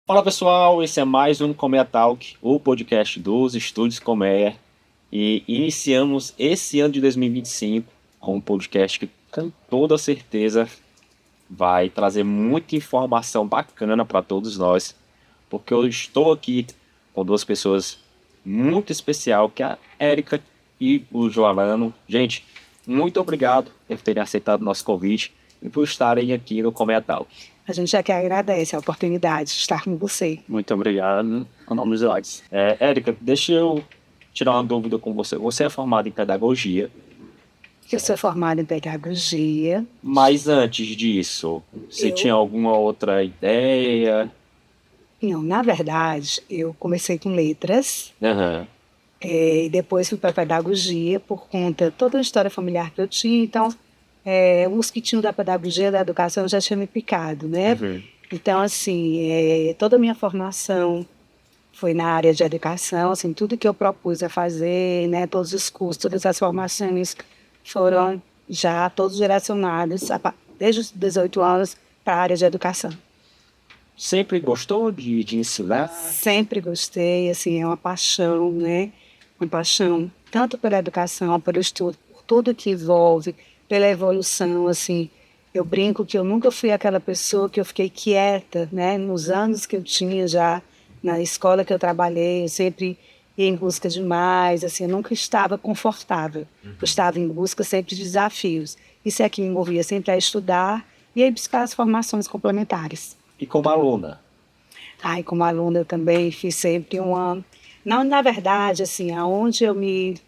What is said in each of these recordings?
Fala pessoal, esse é mais um Colmeia Talk, o podcast dos Estúdios Colmeia. E iniciamos esse ano de 2025 com um podcast que com toda certeza vai trazer muita informação bacana para todos nós, porque eu estou aqui com duas pessoas muito especial, que é a Érica e o Joalano. Gente, muito obrigado por terem aceitado o nosso convite e por estarem aqui no Colmeia Talk. A gente já que agradece a oportunidade de estar com você. Muito obrigado. O nome dos olhos. Érica, deixa eu tirar uma dúvida com você. Você é formada em pedagogia, Eu sou formada em pedagogia. mas antes disso, você tinha alguma outra ideia? Não, na verdade, eu comecei com letras, Aham. e depois fui para pedagogia por conta de toda a história familiar que eu tinha. Então, o mosquitinho da pedagogia, da educação, já tinha me picado, né? Uhum. Então, assim, toda a minha formação foi na área de educação, assim, tudo que eu propus a fazer, né, todos os cursos, todas as formações foram já todos direcionados, desde os 18 anos, para a área de educação. Sempre gostou de ensinar? Sempre gostei, assim, é uma paixão, né? Uma paixão tanto pela educação, pelo estudo, por tudo que envolve, pela evolução, assim. Eu brinco que eu nunca fui aquela pessoa que eu fiquei quieta, né? Nos anos que eu tinha já na escola que eu trabalhei, eu sempre ia em busca de mais, assim, eu nunca estava confortável. Eu estava em busca sempre de desafios. Isso é que me movia sempre a estudar e a buscar as formações complementares. E como aluna? Ai, como aluna eu também fiz sempre uma... Não, na verdade, assim, aonde eu me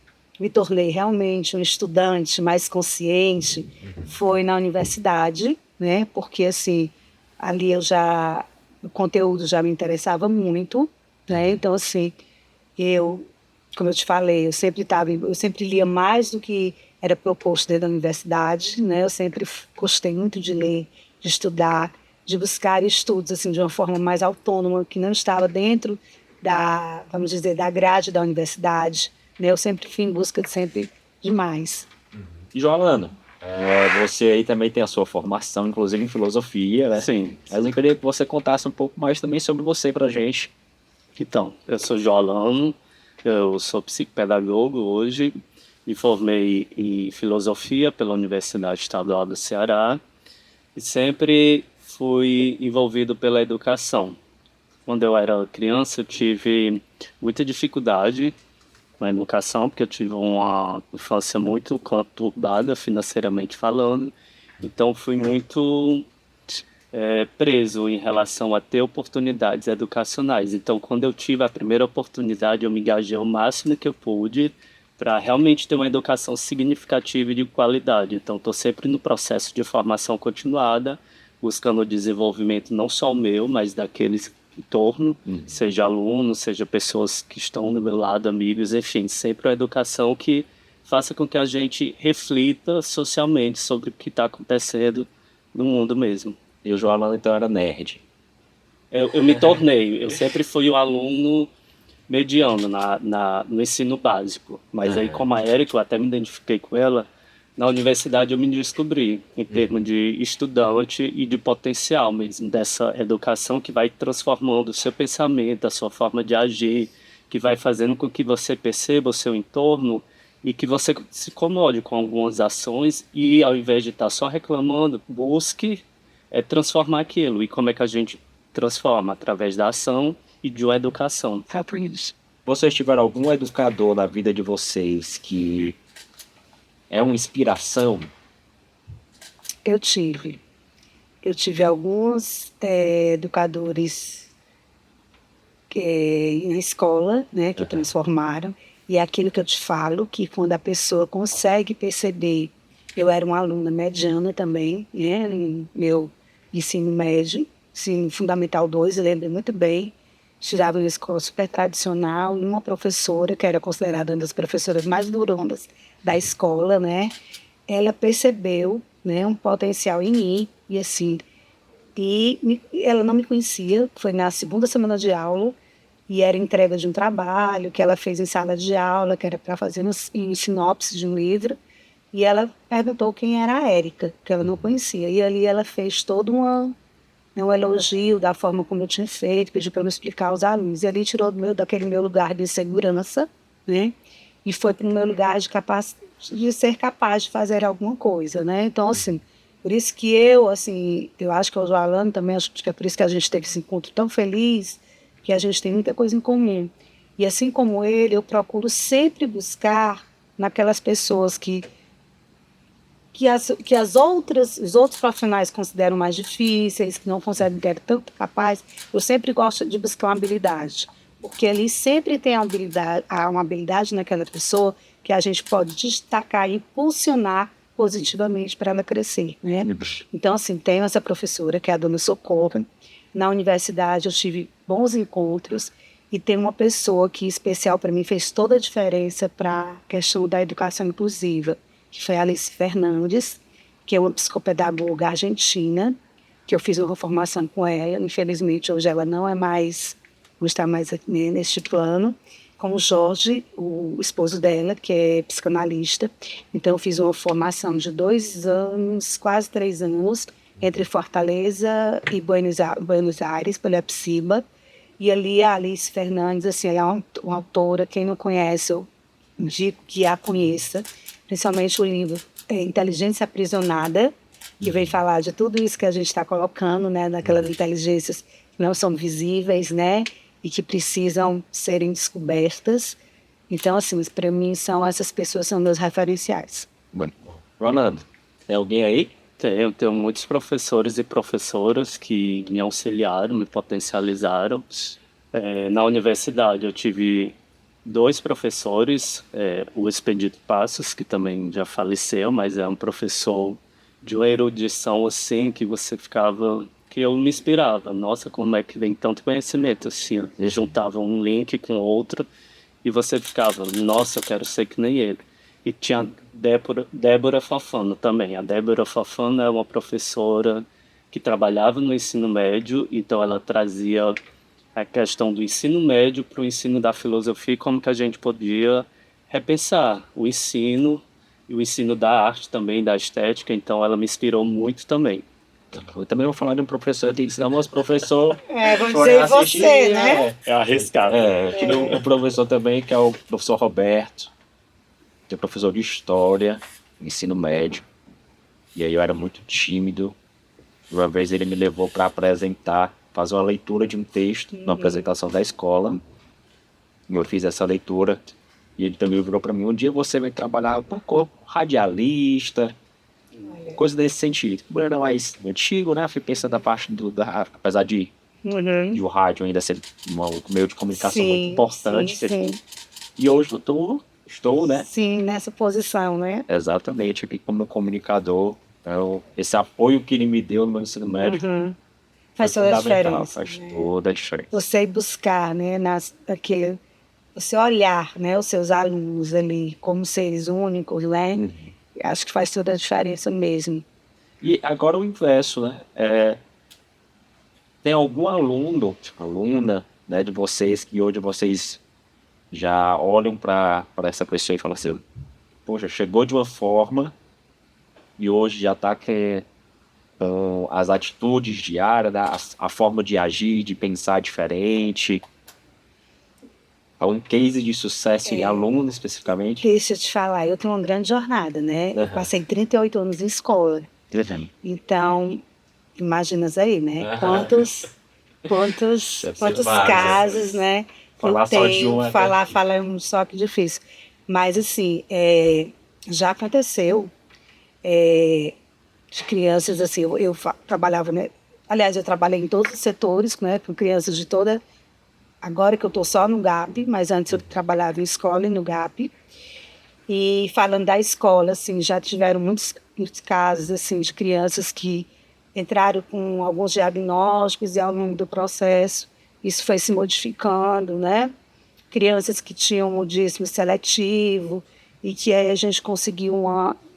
tornei realmente um estudante mais consciente foi na universidade, né? Porque, assim, ali o conteúdo já me interessava muito, né? Então, assim, como eu te falei, eu sempre lia mais do que era proposto dentro da universidade, né? Eu sempre gostei muito de ler, de estudar, de buscar estudos assim de uma forma mais autônoma, que não estava dentro da, vamos dizer, da grade da universidade, né? Eu sempre fui em busca de mais. E Joalano, você aí também tem a sua formação, inclusive em filosofia, né? Sim. Mas eu queria que você contasse um pouco mais também sobre você pra gente. Então, eu sou Joalano, eu sou psicopedagogo hoje, me formei em filosofia pela Universidade Estadual do Ceará e sempre fui envolvido pela educação. Quando eu era criança, eu tive muita dificuldade na educação, porque eu tive uma infância muito conturbada financeiramente falando, então fui muito preso em relação a ter oportunidades educacionais. Então, quando eu tive a primeira oportunidade, eu me engajei o máximo que eu pude para realmente ter uma educação significativa e de qualidade. Então, estou sempre no processo de formação continuada, buscando o desenvolvimento não só o meu, mas daqueles em torno, seja alunos, seja pessoas que estão do meu lado, amigos, enfim, sempre uma educação que faça com que a gente reflita socialmente sobre o que está acontecendo no mundo mesmo. E o Joalano então era nerd. Eu me tornei, eu sempre fui um aluno mediano no ensino básico, mas aí como a Érica, eu até me identifiquei com ela, na universidade eu me descobri em termos de estudante e de potencial mesmo, dessa educação que vai transformando o seu pensamento, a sua forma de agir, que vai fazendo com que você perceba o seu entorno e que você se incomode com algumas ações e ao invés de estar só reclamando, busque transformar aquilo. E como é que a gente transforma? Através da ação e de uma educação. Vocês tiveram algum educador na vida de vocês que é uma inspiração? Eu tive. Eu tive alguns educadores na escola, né, que transformaram. E é aquilo que eu te falo, que quando a pessoa consegue perceber, eu era uma aluna mediana também, né, no meu ensino médio, ensino fundamental 2, eu lembro muito bem. Estudava em uma escola super tradicional, uma professora, que era considerada uma das professoras mais duronas da escola, né, ela percebeu, né, um potencial em mim, e assim, ela não me conhecia, foi na segunda semana de aula, e era entrega de um trabalho que ela fez em sala de aula, que era para fazer em sinopse de um livro, e ela perguntou quem era a Érica, que ela não conhecia, e ali ela fez toda um elogio da forma como eu tinha feito, pediu para eu me explicar aos alunos. E ali tirou daquele meu lugar de segurança, né? E foi para o meu lugar de ser capaz de fazer alguma coisa, né? Então, assim, por isso que eu acho que o Joalano também, acho que é por isso que a gente teve esse encontro tão feliz, que a gente tem muita coisa em comum. E assim como ele, eu procuro sempre buscar naquelas pessoas que os outros profissionais consideram mais difíceis, que não consideram tanto capazes. Eu sempre gosto de buscar uma habilidade, porque ali sempre tem há uma habilidade naquela pessoa que a gente pode destacar e impulsionar positivamente para ela crescer, né? Então, assim, tenho essa professora, que é a dona Socorro. Na universidade eu tive bons encontros e tem uma pessoa que, especial para mim, fez toda a diferença para a questão da educação inclusiva, que foi a Alice Fernandes, que é uma psicopedagoga argentina, que eu fiz uma formação com ela. Infelizmente, hoje ela não está mais aqui neste plano, com o Jorge, o esposo dela, que é psicanalista. Então, eu fiz uma formação de 2 anos, quase 3 anos, entre Fortaleza e Buenos Aires, pela PSIBA. E ali a Alice Fernandes, assim, ela é uma autora, quem não conhece, eu digo que a conheça, principalmente o livro Inteligência Aprisionada, que vem falar de tudo isso que a gente está colocando, né, daquelas inteligências que não são visíveis, né, e que precisam serem descobertas. Então, assim, para mim, essas pessoas são meus referenciais. Bueno. Ronaldo, tem alguém aí? Tenho muitos professores e professoras que me auxiliaram, me potencializaram. Na universidade eu tive 2 professores, o Expedito Passos, que também já faleceu, mas é um professor de uma erudição assim que você ficava, que eu me inspirava. Nossa, como é que vem tanto conhecimento assim? Eles juntavam um link com outro e você ficava, nossa, eu quero ser que nem ele. E tinha Débora Fafano também. A Débora Fafano é uma professora que trabalhava no ensino médio, então ela trazia a questão do ensino médio para o ensino da filosofia e como que a gente podia repensar o ensino e o ensino da arte também, da estética. Então ela me inspirou muito também. Eu também vou falar de um professor, tem que ser nosso professor. Vamos dizer você, né? É arriscado. Eu tive um professor também, que é o professor Roberto, que é professor de História, ensino médio. E aí eu era muito tímido. Uma vez ele me levou para apresentar, fazer uma leitura de um texto, na apresentação da escola. E eu fiz essa leitura. E ele também virou para mim, um dia você vai trabalhar como radialista, coisa desse sentido. Era mais antigo, né? Fui pensando na parte apesar de o rádio ainda ser um meio de comunicação muito importante. Sim. E hoje eu estou, né? Sim, nessa posição, né? Exatamente, aqui como comunicador. Então, esse apoio que ele me deu no meu ensino médio faz toda a diferença. Faz toda a diferença. Você ir buscar, né, você olhar, né, os seus alunos ali como seres únicos, né? Acho que faz toda a diferença mesmo. E agora o inverso, né? Tem algum aluno, aluna, né, de vocês que hoje vocês já olham para essa pessoa e falam assim, poxa, chegou de uma forma e hoje já está com as atitudes diárias, né, a forma de agir, de pensar diferente. Um case de sucesso em aluno especificamente? Deixa eu te falar, eu tenho uma grande jornada, né? Eu passei 38 anos em escola. Então, imaginas aí, né? Quantos casos, né? Falar só de uma. Falar um só que difícil. Mas, assim, já aconteceu de crianças, assim, eu trabalhava, né? Aliás, eu trabalhei em todos os setores, né? Com crianças de toda... Agora que eu estou só no GAP, mas antes eu trabalhava em escola e no GAP. E falando da escola, assim, já tiveram muitos casos, assim, de crianças que entraram com alguns diagnósticos e ao longo do processo isso foi se modificando, né? Crianças que tinham mudismo seletivo e que aí a gente conseguiu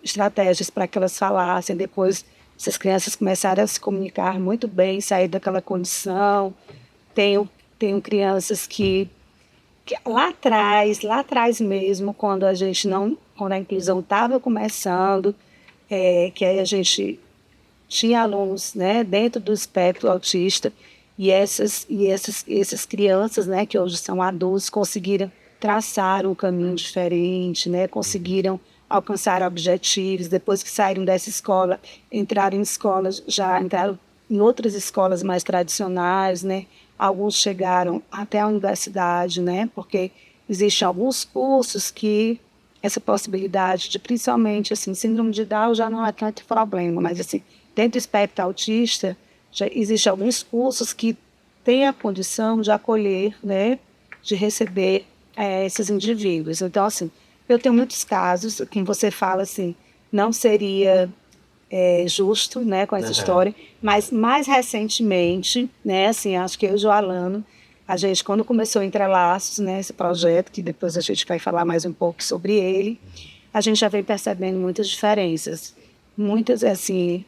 estratégias para que elas falassem. Depois, essas crianças começaram a se comunicar muito bem, sair daquela condição. Tenho crianças que lá atrás mesmo, quando a inclusão estava começando, que aí a gente tinha alunos, né, dentro do espectro autista, e essas crianças, né, que hoje são adultos, conseguiram traçar um caminho diferente, né, conseguiram alcançar objetivos. Depois que saíram dessa escola, entraram em outras escolas mais tradicionais, né? Alguns chegaram até a universidade, né? Porque existem alguns cursos que essa possibilidade de, principalmente, assim, síndrome de Down já não é tanto problema, mas, assim, dentro do espectro autista, já existem alguns cursos que têm a condição de acolher, né? De receber esses indivíduos. Então, assim, eu tenho muitos casos que você fala assim, não seria justo, né, com essa história, mas mais recentemente, né, assim, acho que eu e o Joalano, a gente, quando começou Entrelaços, né, esse projeto, que depois a gente vai falar mais um pouco sobre ele, a gente já vem percebendo muitas diferenças. Muitas, assim,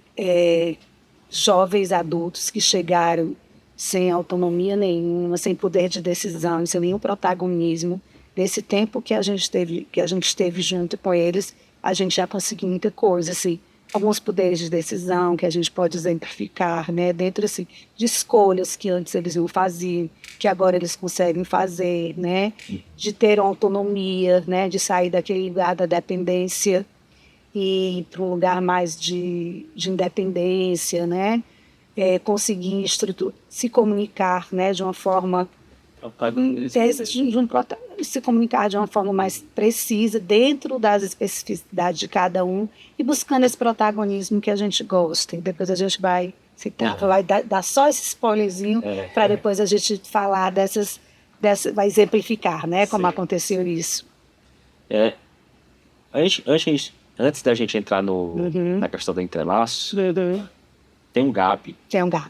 jovens adultos que chegaram sem autonomia nenhuma, sem poder de decisão, sem nenhum protagonismo. Nesse tempo que a gente esteve junto com eles, a gente já conseguiu muita coisa, assim, alguns poderes de decisão que a gente pode exemplificar, né, dentro assim, de escolhas que antes eles não faziam, que agora eles conseguem fazer, né, de ter autonomia, né, de sair daquele lugar da dependência e ir para um lugar mais de independência, né, conseguir se comunicar, né, de uma forma se comunicar de uma forma mais precisa dentro das especificidades de cada um e buscando esse protagonismo que a gente gosta. E depois a gente vai citar, vai dar só esse spoilerzinho para depois a gente falar dessas vai exemplificar, né, como aconteceu isso. Antes da gente entrar na questão do entrelaço, tem um gap. Tem um gap.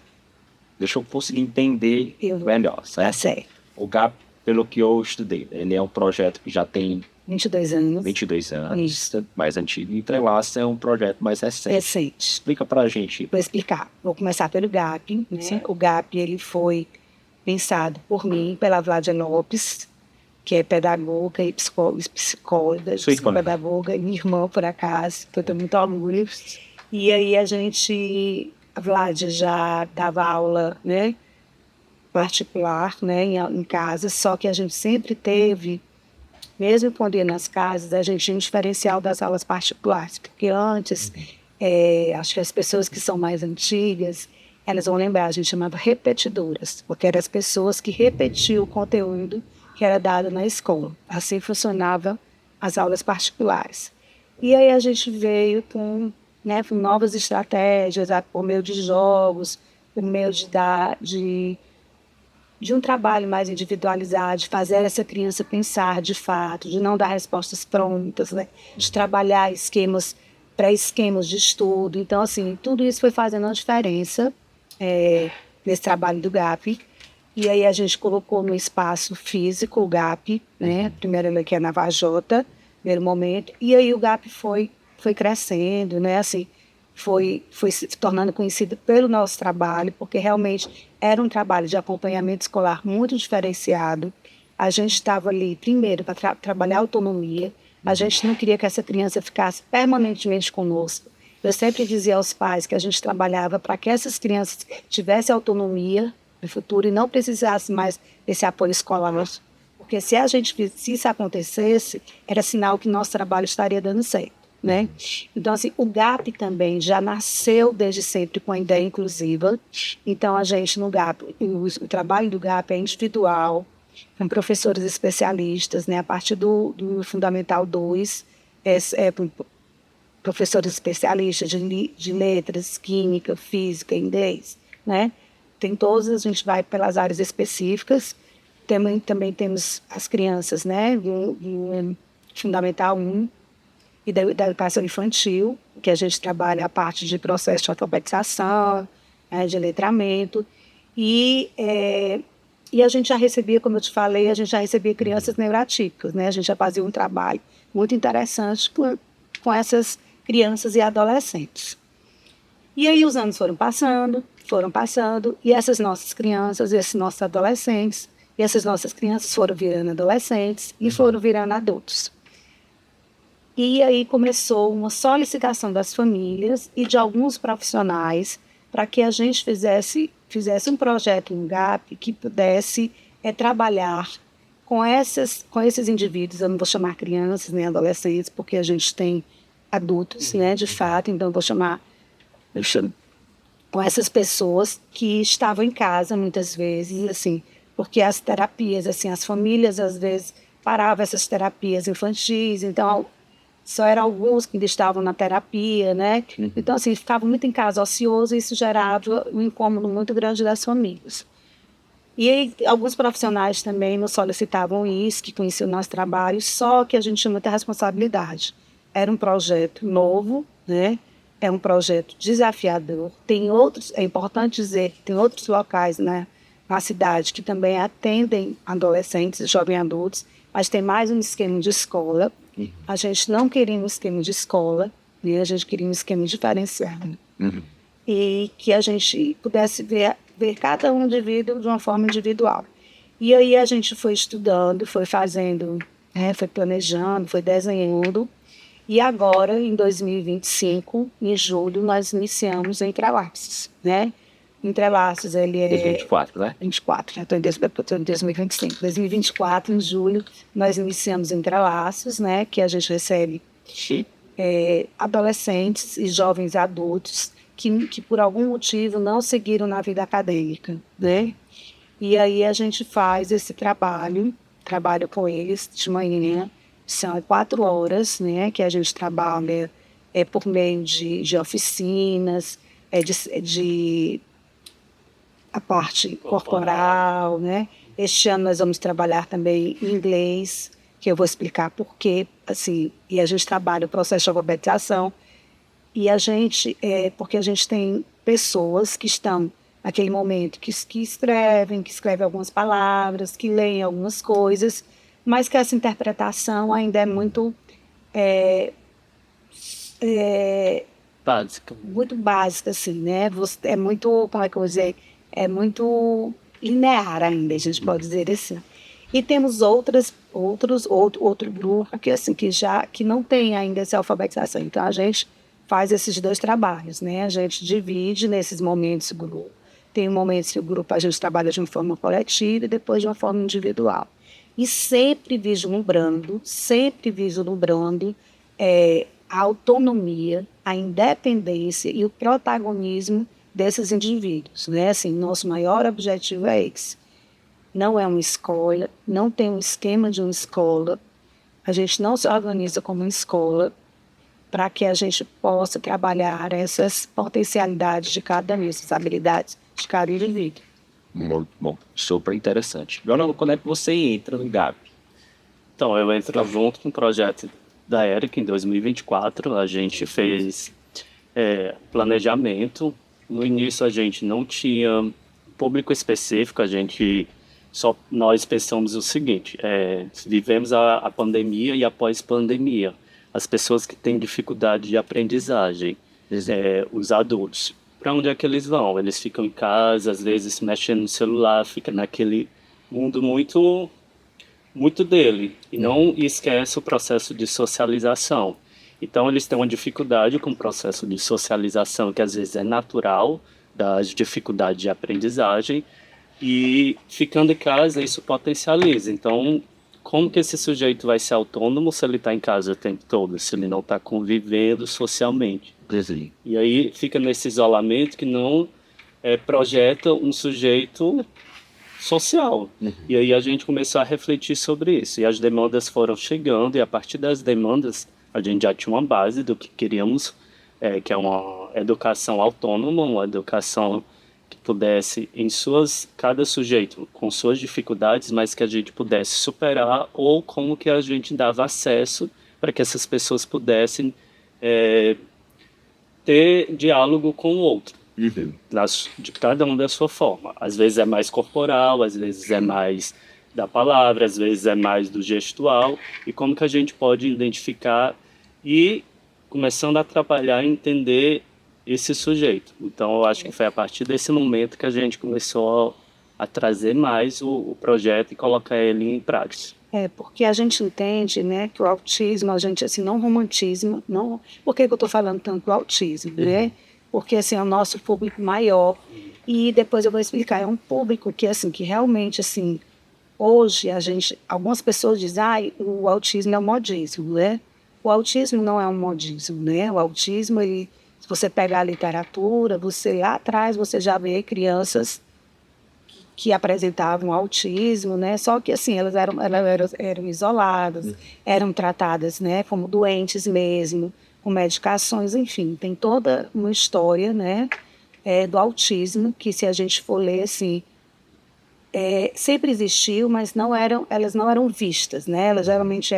Deixa eu conseguir entender melhor, certo? Sei. O GAP, pelo que eu estudei, ele é um projeto que já tem 22 anos. 22 anos, Isso. mais antigo. Entrelaço é um projeto mais recente. Recente. Explica pra gente. Vou explicar. Vou começar pelo GAP. Né? O GAP ele foi pensado por mim, pela Vládia Lopes, que é pedagoga e psicóloga, psicopedagoga, minha irmã, por acaso, que eu tenho muito orgulho. E aí a Vládia já dava aula, né, particular, né, em casa, só que a gente sempre teve, mesmo quando ia nas casas, a gente tinha um diferencial das aulas particulares, porque antes, acho que as pessoas que são mais antigas, elas vão lembrar, a gente chamava repetidoras, porque eram as pessoas que repetiam o conteúdo que era dado na escola. Assim funcionavam as aulas particulares. E aí a gente veio com novas estratégias, por meio de jogos, por meio de um trabalho mais individualizado, de fazer essa criança pensar de fato, de não dar respostas prontas, né? De trabalhar pré-esquemas de estudo. Então, assim, tudo isso foi fazendo uma diferença nesse trabalho do GAP. E aí a gente colocou no espaço físico o GAP, né? Primeiro ele aqui é na Vajota, primeiro momento, e aí o GAP foi crescendo, né? Assim, foi se tornando conhecido pelo nosso trabalho, porque realmente era um trabalho de acompanhamento escolar muito diferenciado. A gente estava ali, primeiro, para trabalhar autonomia. A gente não queria que essa criança ficasse permanentemente conosco. Eu sempre dizia aos pais que a gente trabalhava para que essas crianças tivessem autonomia no futuro e não precisassem mais desse apoio escolar. Porque se isso acontecesse, era sinal que nosso trabalho estaria dando certo. Né? Então, assim, o GAP também já nasceu desde sempre com a ideia inclusiva. Então, a gente no GAP, o trabalho do GAP é individual, com professores especialistas, né? A partir do Fundamental 2, professores especialistas de letras, química, física, inglês, né? Tem todos, a gente vai pelas áreas específicas. Também temos as crianças, né? Do Fundamental 1, e da educação infantil, que a gente trabalha a parte de processo de alfabetização, de letramento, e a gente já recebia, como eu te falei, a gente já recebia crianças neurotípicas, né? A gente já fazia um trabalho muito interessante com essas crianças e adolescentes. E aí os anos foram passando, e essas nossas crianças, esses nossos adolescentes, e essas nossas crianças foram virando adolescentes e foram virando adultos. E aí começou uma solicitação das famílias e de alguns profissionais para que a gente fizesse um projeto no GAP que pudesse trabalhar com esses indivíduos. Eu não vou chamar crianças nem adolescentes, porque a gente tem adultos, né, de fato, então eu vou chamar com essas pessoas que estavam em casa muitas vezes, assim, porque as terapias, assim, as famílias às vezes paravam essas terapias infantis, então só eram alguns que ainda estavam na terapia, né? Então, assim, ficavam muito em casa ocioso e isso gerava um incômodo muito grande das famílias. E aí, alguns profissionais também nos solicitavam isso, que conheciam o nosso trabalho, só que a gente tinha muita responsabilidade. Era um projeto novo, né? É um projeto desafiador. Tem outros, é importante dizer, que tem outros locais, né, na cidade que também atendem adolescentes e jovens adultos, mas tem mais um esquema de escola. A gente não queria um esquema de escola, né? A gente queria um esquema diferenciado. E que a gente pudesse ver cada um indivíduo de uma forma individual. E aí a gente foi estudando, foi fazendo, né, foi planejando, foi desenhando. E agora, em 2025, em julho, nós iniciamos o Entrelaços, né? Entrelaços, ele é... 2024, né? 24, já estou em 2025. 2024, em julho, nós iniciamos o Entrelaços, né? Que a gente recebe adolescentes e jovens adultos que por algum motivo não seguiram na vida acadêmica, né? E aí a gente faz esse trabalho com eles de manhã, são 4 horas, né, que a gente trabalha por meio de oficinas, de a parte corporal, né? Este ano nós vamos trabalhar também em inglês, que eu vou explicar por quê, assim, e a gente trabalha o processo de alfabetização. E a gente, porque a gente tem pessoas que estão naquele momento que escrevem algumas palavras, que leem algumas coisas, mas que essa interpretação ainda é muito Básica. muito básica, assim, né? É muito, como é que eu vou dizer? É muito linear ainda, a gente pode dizer assim. E temos outro grupo que, assim, que não tem ainda essa alfabetização. Então, a gente faz esses 2 trabalhos, né? A gente divide nesses momentos o grupo. Tem momentos que o grupo a gente trabalha de uma forma coletiva e depois de uma forma individual. E sempre vislumbrando a autonomia, a independência e o protagonismo desses indivíduos, né? Assim, nosso maior objetivo é esse. Não é uma escola, não tem um esquema de uma escola, a gente não se organiza como uma escola para que a gente possa trabalhar essas potencialidades de cada um, essas habilidades de cada indivíduo. Muito bom, super interessante. Leonardo, quando é que você entra no GAP? Então, eu entro junto com o projeto da Eric em 2024. A gente fez planejamento. No início, a gente não tinha público específico, nós pensamos o seguinte: vivemos a pandemia e a pós-pandemia. As pessoas que têm dificuldade de aprendizagem, os adultos, para onde é que eles vão? Eles ficam em casa, às vezes mexendo no celular, fica naquele mundo muito, muito dele, e não esquece o processo de socialização. Então, eles têm uma dificuldade com o processo de socialização, que às vezes é natural, das dificuldades de aprendizagem, e ficando em casa, isso potencializa. Então, como que esse sujeito vai ser autônomo se ele está em casa o tempo todo, se ele não está convivendo socialmente? E aí fica nesse isolamento que não projeta um sujeito social. E aí a gente começou a refletir sobre isso, e as demandas foram chegando, e a partir das demandas a gente já tinha uma base do que queríamos, que é uma educação autônoma, uma educação que pudesse, cada sujeito com suas dificuldades, mas que a gente pudesse superar, ou como que a gente dava acesso para que essas pessoas pudessem ter diálogo com o outro, de cada um da sua forma. Às vezes é mais corporal, às vezes é mais da palavra, às vezes é mais do gestual, e como que a gente pode identificar e começando a trabalhar e entender esse sujeito. Então, eu acho que foi a partir desse momento que a gente começou a trazer mais o projeto e colocar ele em prática. Porque a gente entende, né, que o autismo, a gente assim, não romantismo, não. Por que eu estou falando tanto do autismo, né? Porque assim, é o nosso público maior. E depois eu vou explicar, é um público que assim, que realmente assim, hoje algumas pessoas dizem, o autismo é um modismo, né? O autismo não é um modismo, né? O autismo, se você pegar a literatura, lá atrás você já vê crianças que apresentavam autismo, né? Só que assim, eram isoladas, eram tratadas, né, como doentes mesmo, com medicações, enfim, tem toda uma história, né, do autismo, que se a gente for ler, assim, sempre existiu, mas elas não eram vistas, né? Elas geralmente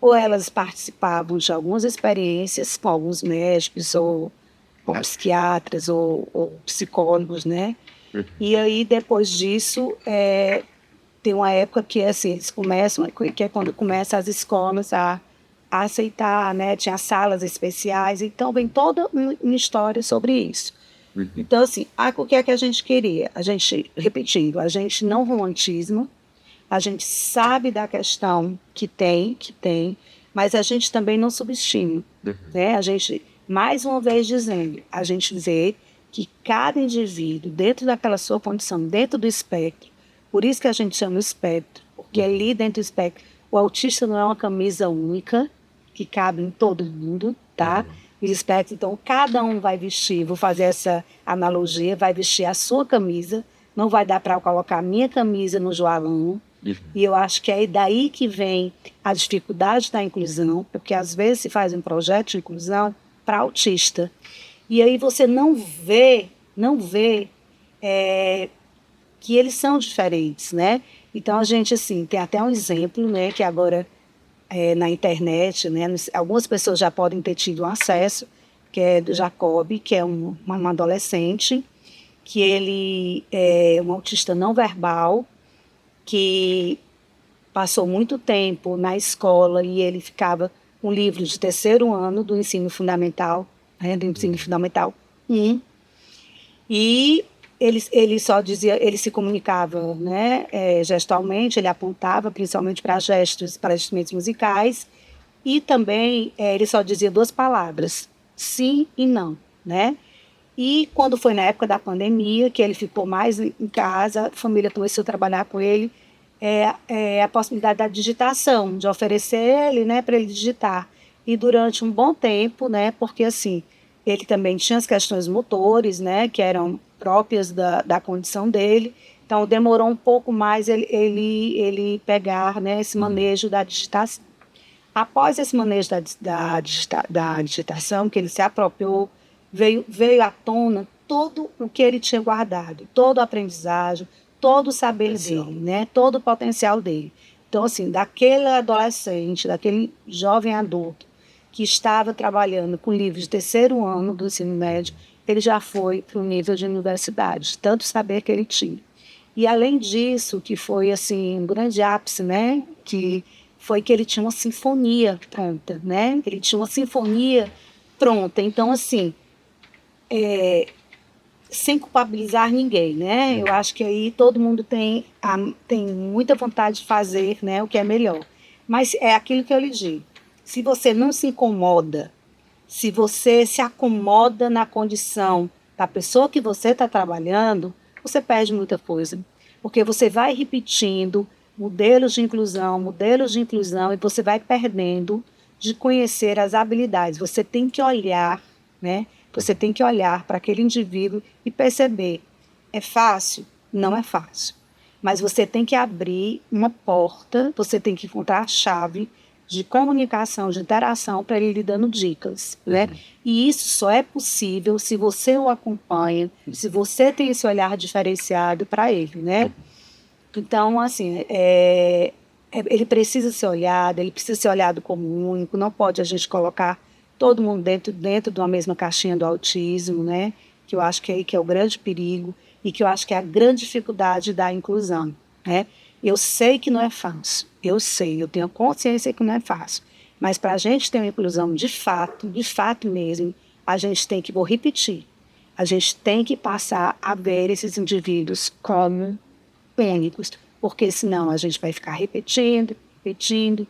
ou elas participavam de algumas experiências com alguns médicos, ou com psiquiatras, ou psicólogos, né? E aí, depois disso, tem uma época que assim, eles começam, que é quando começam as escolas a aceitar, né? Tinha salas especiais, então vem toda uma história sobre isso. Então, assim, o que é que a gente queria? Repetindo, a gente não romantismo, a gente sabe da questão que tem, mas a gente também não subestima, né? A gente, mais uma vez dizendo, a gente vê que cada indivíduo, dentro daquela sua condição, dentro do espectro, por isso que a gente chama o espectro, porque ali dentro do espectro, o autista não é uma camisa única, que cabe em todo mundo, tá? O espectro, então, cada um vai vestir, vou fazer essa analogia, vai vestir a sua camisa, não vai dar para colocar a minha camisa no Joalão, e eu acho que é daí que vem a dificuldade da inclusão, porque às vezes se faz um projeto de inclusão para autista, e aí você não vê que eles são diferentes, né? Então a gente, assim, tem até um exemplo, né, que agora na internet, né, algumas pessoas já podem ter tido acesso, que é do Jacob, que é um adolescente, que ele é um autista não verbal, que passou muito tempo na escola e ele ficava com livros de terceiro ano do ensino fundamental, do ensino fundamental 1, e ele só dizia, ele se comunicava, né, gestualmente, ele apontava principalmente para gestos, para instrumentos musicais, e também ele só dizia 2 palavras, sim e não, né? E quando foi na época da pandemia, que ele ficou mais em casa, a família começou a trabalhar com ele, a possibilidade da digitação, de oferecer ele, né, para ele digitar. E durante um bom tempo, né, porque assim, ele também tinha as questões motores, né, que eram próprias da condição dele, então demorou um pouco mais ele pegar, né, esse manejo da digitação. Após esse manejo da digitação, que ele se apropriou, veio à tona todo o que ele tinha guardado, toda a aprendizagem, todo o saber dele, né? Todo o potencial dele. Então, assim, daquele adolescente, daquele jovem adulto que estava trabalhando com livros de terceiro ano do ensino médio, ele já foi para o nível de universidade, tanto saber que ele tinha. E, além disso, que foi, assim, um grande ápice, né? Que foi que ele tinha uma sinfonia pronta, né? Ele tinha uma sinfonia pronta. Então, assim, sem culpabilizar ninguém, né? Eu acho que aí todo mundo tem muita vontade de fazer, né, o que é melhor. Mas é aquilo que eu lhe digo. Se você não se incomoda, se você se acomoda na condição da pessoa que você está trabalhando, você perde muita coisa. Porque você vai repetindo modelos de inclusão, e você vai perdendo de conhecer as habilidades. Você tem que olhar, né? Você tem que olhar para aquele indivíduo e perceber, é fácil? Não é fácil. Mas você tem que abrir uma porta, você tem que encontrar a chave de comunicação, de interação, para ele lhe dando dicas, né? E isso só é possível se você o acompanha, se você tem esse olhar diferenciado para ele, né? Então, assim, ele precisa ser olhado, ele precisa ser olhado como único, não pode a gente colocar todo mundo dentro de uma mesma caixinha do autismo, né? Que eu acho que aí que é o grande perigo e que eu acho que é a grande dificuldade da inclusão, né? Eu sei que não é fácil, eu tenho consciência que não é fácil, mas para a gente ter uma inclusão de fato mesmo, a gente tem que, vou repetir, a gente tem que passar a ver esses indivíduos como únicos, porque senão a gente vai ficar repetindo, repetindo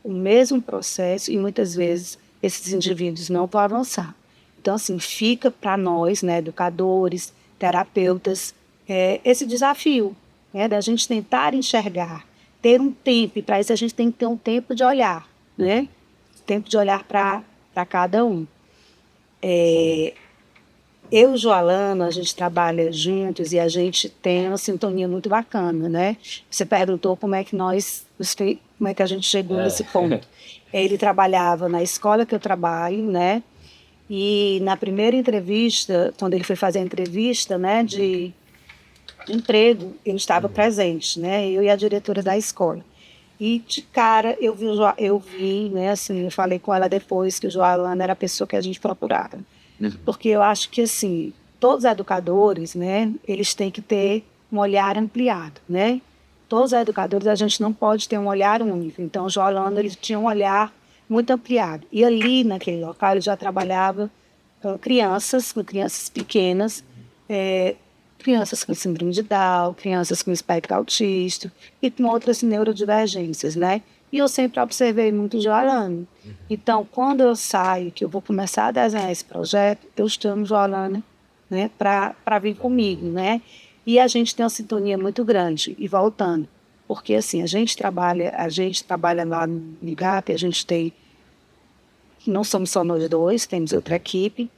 o mesmo processo e muitas vezes esses indivíduos não vão avançar. Então, assim, fica para nós, né, educadores, terapeutas, esse desafio, né, da gente tentar enxergar, ter um tempo, e para isso a gente tem que ter um tempo de olhar, né? Tempo de olhar para cada um. Eu e o Joalano, a gente trabalha juntos e a gente tem uma sintonia muito bacana, né? Você perguntou como é que a gente chegou nesse ponto. Ele trabalhava na escola que eu trabalho, né? E na primeira entrevista, quando ele foi fazer a entrevista, né, de emprego, ele estava presente, né? Eu e a diretora da escola. E de cara eu vi, né, assim, eu falei com ela depois que o Joalano era a pessoa que a gente procurava. Porque eu acho que, assim, todos os educadores, né, eles têm que ter um olhar ampliado, né? Todos os educadores, a gente não pode ter um olhar único. Então, o Joalano, ele tinha um olhar muito ampliado. E ali, naquele local, ele já trabalhava com crianças pequenas, crianças com síndrome de Down, crianças com espectro autista e com outras neurodivergências, né? E eu sempre observei muito o Joalano. Então, quando eu saio, que eu vou começar a desenhar esse projeto, eu chamo o Joalano, né, para vir comigo, né? E a gente tem uma sintonia muito grande. E voltando, porque assim, a gente trabalha lá no IGAP, a gente tem, não somos só nós dois, temos outra equipe,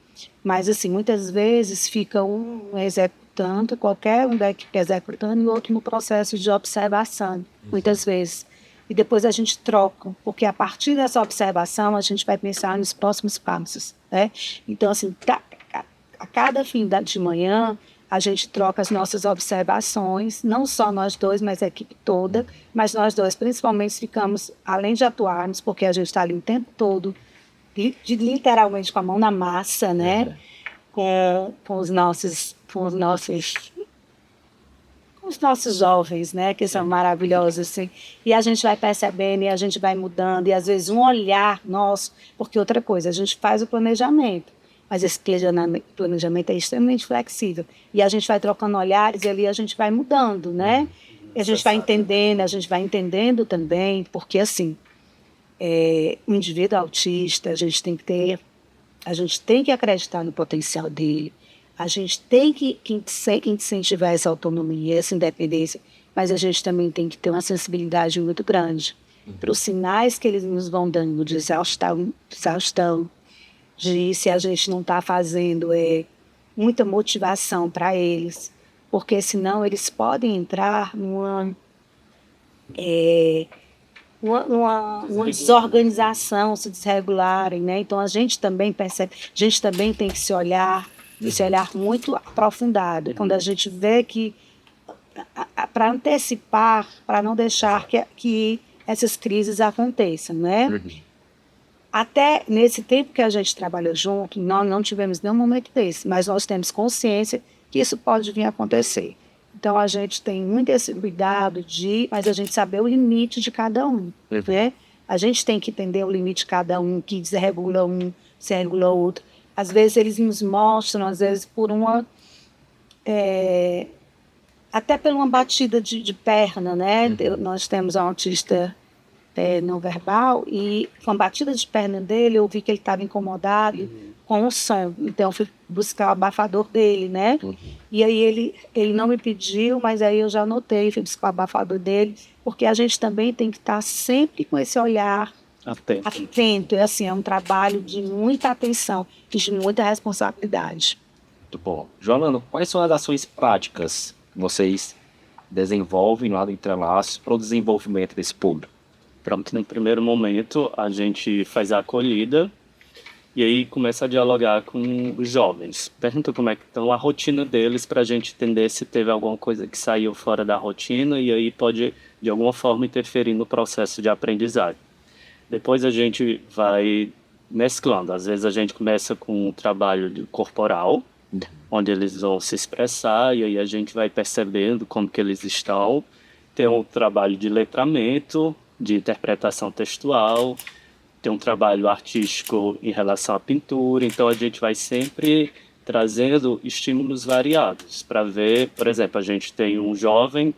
mas assim, muitas vezes fica um executando, qualquer um da equipe executando e outro no processo de observação, muitas vezes. E depois a gente troca, porque a partir dessa observação a gente vai pensar nos próximos passos, né? Então, assim, a cada fim de manhã a gente troca as nossas observações, não só nós dois, mas a equipe toda, mas nós dois principalmente ficamos, além de atuarmos, porque a gente está ali o tempo todo, literalmente com a mão na massa, né? Com os nossos jovens, né, que são maravilhosos, assim, e a gente vai percebendo, e a gente vai mudando, e às vezes um olhar nosso, porque outra coisa, a gente faz o planejamento, mas esse planejamento é extremamente flexível, e a gente vai trocando olhares, e ali a gente vai mudando, né, e a gente vai entendendo também, porque assim, o indivíduo autista, a gente tem que acreditar no potencial dele, a gente tem que incentivar essa autonomia, essa independência, mas a gente também tem que ter uma sensibilidade muito grande para os sinais que eles nos vão dando de exaustão, de se a gente não está fazendo muita motivação para eles, porque senão eles podem entrar numa desorganização, se desregularem, né? Então a gente também percebe, a gente também tem que se olhar, esse olhar muito aprofundado, quando a gente vê que, para antecipar, para não deixar que essas crises aconteçam, né? Até nesse tempo que a gente trabalhou junto, nós não tivemos nenhum momento desse, mas nós temos consciência que isso pode vir a acontecer. Então a gente tem muito esse cuidado mas a gente saber o limite de cada um, né? A gente tem que entender o limite de cada um, que desregula um, se regula o outro. Às vezes eles nos mostram, às vezes por até por uma batida de perna, né? Nós temos um autista não verbal e com a batida de perna dele eu vi que ele estava incomodado com o som. Então eu fui buscar o abafador dele, né? E aí ele não me pediu, mas aí eu já anotei, fui buscar o abafador dele, porque a gente também tem que estar sempre com esse olhar atento. É um trabalho de muita atenção e de muita responsabilidade. Muito bom. Joalano, quais são as ações práticas que vocês desenvolvem lá do Entrelaços para o desenvolvimento desse público? Pronto, no primeiro momento a gente faz a acolhida e aí começa a dialogar com os jovens. Pergunta como é que estão a rotina deles para a gente entender se teve alguma coisa que saiu fora da rotina e aí pode de alguma forma interferir no processo de aprendizagem. Depois a gente vai mesclando. Às vezes a gente começa com um trabalho corporal, onde eles vão se expressar e aí a gente vai percebendo como que eles estão. Tem um trabalho de letramento, de interpretação textual, tem um trabalho artístico em relação à pintura. Então a gente vai sempre trazendo estímulos variados para ver, por exemplo, a gente tem um jovem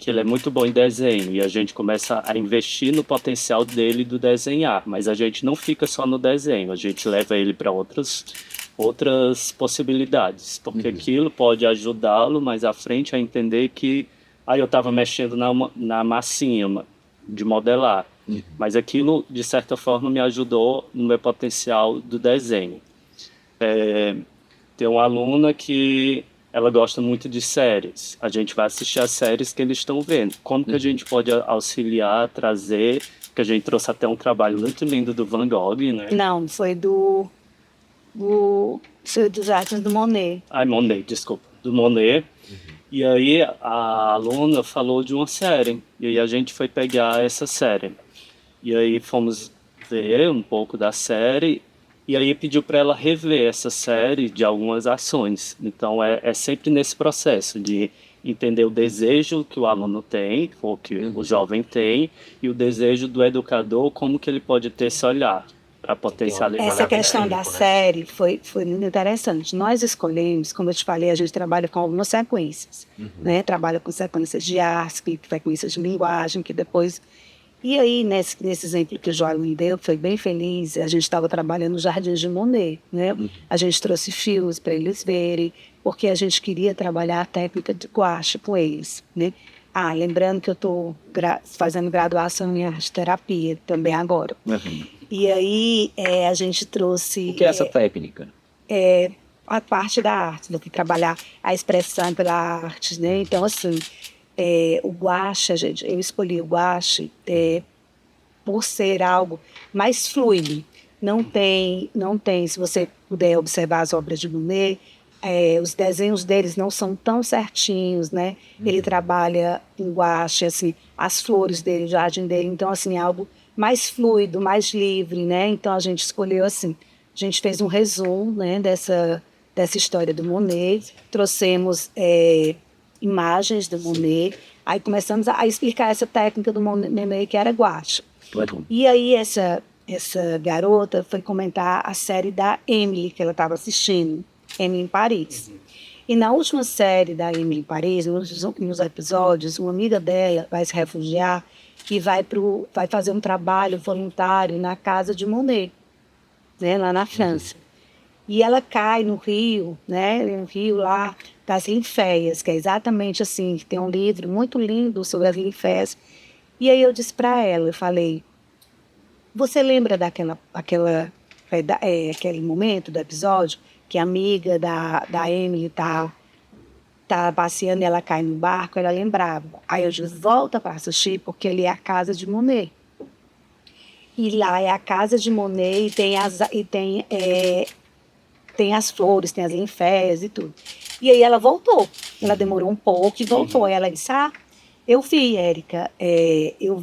que ele é muito bom em desenho e a gente começa a investir no potencial dele do desenhar, mas a gente não fica só no desenho, a gente leva ele para outras possibilidades, porque aquilo pode ajudá-lo mais à frente a entender que eu estava mexendo na massinha de modelar, mas aquilo de certa forma me ajudou no meu potencial do desenho. Tem uma aluna que ela gosta muito de séries. A gente vai assistir as séries que eles estão vendo. Como que a gente pode auxiliar, trazer? Que a gente trouxe até um trabalho muito lindo do Van Gogh, né? Não, foi dos artes do Monet. Monet, desculpa. Do Monet. E aí a aluna falou de uma série. E aí a gente foi pegar essa série. E aí fomos ver um pouco da série. E aí pediu para ela rever essa série de algumas ações. Então é sempre nesse processo de entender o desejo que o aluno tem, ou que o jovem tem, e o desejo do educador, como que ele pode ter esse olhar para potencializar. Essa questão da série foi muito interessante. Nós escolhemos, como eu te falei, a gente trabalha com algumas sequências, né? Trabalha com sequências de arte, sequências de linguagem, que depois... E aí, nesse exemplo que o João me deu, foi bem feliz, a gente estava trabalhando no Jardim de Monet, né? A gente trouxe fios para eles verem, porque a gente queria trabalhar a técnica de gouache com eles, né? Lembrando que eu estou fazendo graduação em arte terapia também agora. E aí, a gente trouxe... O que é essa técnica? A parte da arte, do que trabalhar a expressão pela arte, né? Então, assim... o gouache, eu escolhi o gouache por ser algo mais fluido. Não tem, se você puder observar as obras de Monet, os desenhos deles não são tão certinhos, né? Ele trabalha em gouache, assim, as flores dele, o jardim dele, então, assim, é algo mais fluido, mais livre, né? Então, a gente escolheu, assim, a gente fez um resumo, né, dessa história do Monet, trouxemos... imagens do Monet, aí começamos a explicar essa técnica do Monet que era gouache. E aí essa garota foi comentar a série da Emily, que ela estava assistindo, Emily em Paris. E na última série da Emily em Paris, nos episódios, uma amiga dela vai se refugiar e vai fazer um trabalho voluntário na casa de Monet, né, lá na França. E ela cai no rio, né? No rio lá das linféias, que é exatamente assim, tem um livro muito lindo sobre as linféias. E aí eu disse para ela, eu falei, você lembra aquele momento do episódio que a amiga da Emily tá passeando e ela cai no barco, ela lembrava. Aí eu disse, volta para assistir, porque ali é a casa de Monet. E lá é a casa de Monet e tem as flores, tem as linféias e tudo. E aí ela voltou. Ela demorou um pouco e voltou. Aí ela disse, eu vi, Érica, eu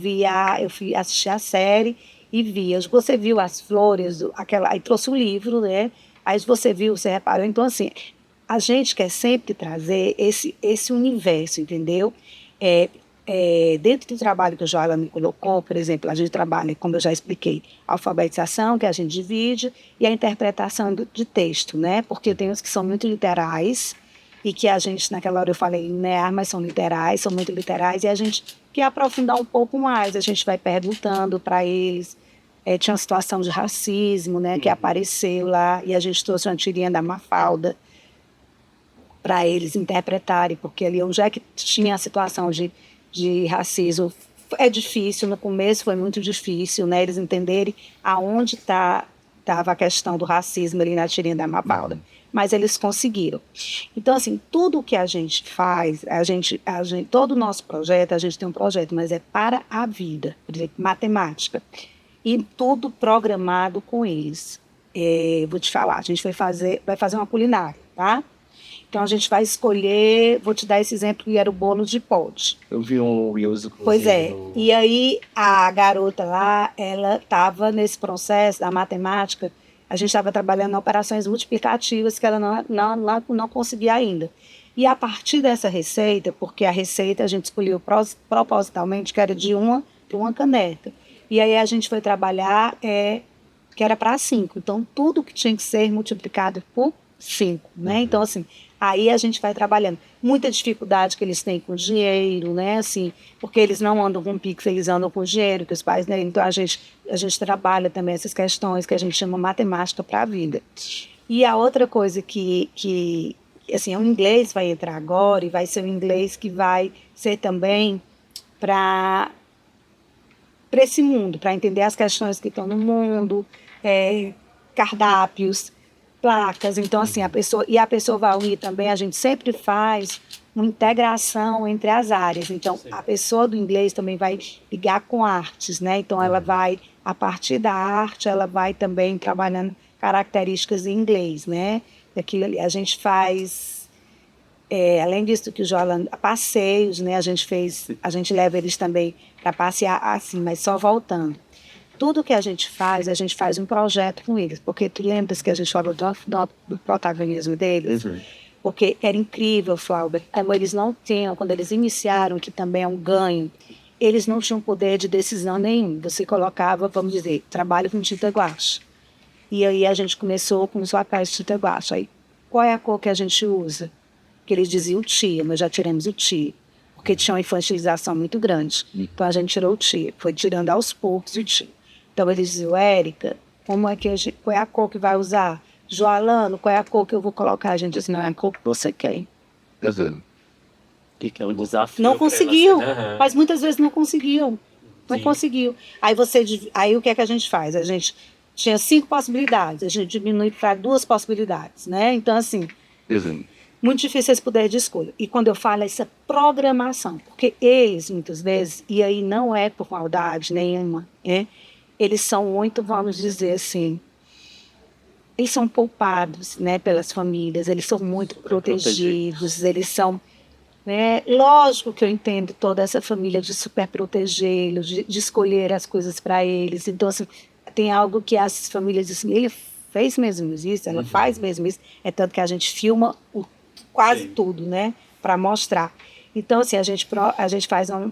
fui assistir a série e vi. Você viu as flores, aí trouxe o livro, né? Aí você viu, você reparou. Então, assim, a gente quer sempre trazer esse universo, entendeu? Dentro do trabalho que o Joela me colocou, por exemplo, a gente trabalha, como eu já expliquei, a alfabetização, que a gente divide, e a interpretação de texto, né? Porque tem os que são muito literais, e que a gente, naquela hora eu falei linear, mas são literais, são muito literais, e a gente quer aprofundar um pouco mais, a gente vai perguntando para eles. Tinha uma situação de racismo, né, que apareceu lá, e a gente trouxe uma tirinha da Mafalda para eles interpretarem, porque ali onde é que tinha a situação de racismo, é difícil, no começo foi muito difícil, né, eles entenderem aonde estava a questão do racismo ali na tirinha da Mafalda, mas eles conseguiram. Então, assim, tudo o que a gente faz, todo o nosso projeto, a gente tem um projeto, mas é para a vida, por exemplo, matemática, e tudo programado com eles. Vou te falar, a gente vai fazer uma culinária, tá? Então, a gente vai escolher, vou te dar esse exemplo, que era o bolo de pote. Eu vi um Reels. Pois é, e aí a garota lá, ela estava nesse processo da matemática, a gente estava trabalhando em operações multiplicativas que ela não conseguia ainda. E a partir dessa receita, porque a receita a gente escolheu propositalmente que era de uma caneca. E aí a gente foi trabalhar que era para 5. Então, tudo que tinha que ser multiplicado por 5, né? Então, assim, aí a gente vai trabalhando. Muita dificuldade que eles têm com dinheiro, né? Assim, porque eles não andam com Pix, eles andam com dinheiro, que os pais, né? Então, a gente trabalha também essas questões que a gente chama matemática para a vida. E a outra coisa que assim, o inglês vai entrar agora e vai ser o inglês que vai ser também para esse mundo, para entender as questões que estão no mundo, cardápios, placas. Então, assim, a pessoa vai unir também, a gente sempre faz uma integração entre as áreas. Então, a pessoa do inglês também vai ligar com artes, né? Então, ela vai, a partir da arte, ela vai também trabalhando características em inglês, né? Daquilo ali. A gente faz, além disso que o Jolan, passeios, né? A gente leva eles também para passear assim, mas só voltando. Tudo que a gente faz um projeto com eles, porque tu lembras que a gente falou do protagonismo deles? Uhum. Porque era incrível, Flauber, eles não tinham, quando eles iniciaram, que também é um ganho, eles não tinham poder de decisão nenhum. Você colocava, vamos dizer, trabalho com tinta guache. E aí a gente começou com os papéis de tinta guache. Aí, qual é a cor que a gente usa? Que eles diziam tia, mas já tiramos o tia, porque tinha uma infantilização muito grande. Então a gente tirou o tia, foi tirando aos poucos o tia. Então eles diziam, Érica, qual é a cor que vai usar? Joalano, qual é a cor que eu vou colocar? A gente disse, não é a cor que você quer. Que é um desafio. Não conseguiu, Uhum. mas muitas vezes não conseguiam. Não conseguiu. Aí o que é que a gente faz? A gente tinha 5 possibilidades, a gente diminui para 2 possibilidades, né? Então, assim, muito difícil esse poder de escolha. E quando eu falo essa programação, porque eles, muitas vezes, e aí não é por maldade nenhuma, né? Eles são muito, vamos dizer assim, eles são poupados, né, pelas famílias, eles são muito protegidos, eles são, né, lógico que eu entendo toda essa família de super protegê-los, de escolher as coisas para eles. Então, assim, tem algo que as famílias dizem assim, ele fez mesmo isso, ela faz mesmo isso, é tanto que a gente filma quase tudo, né, para mostrar. Então, assim, a gente faz um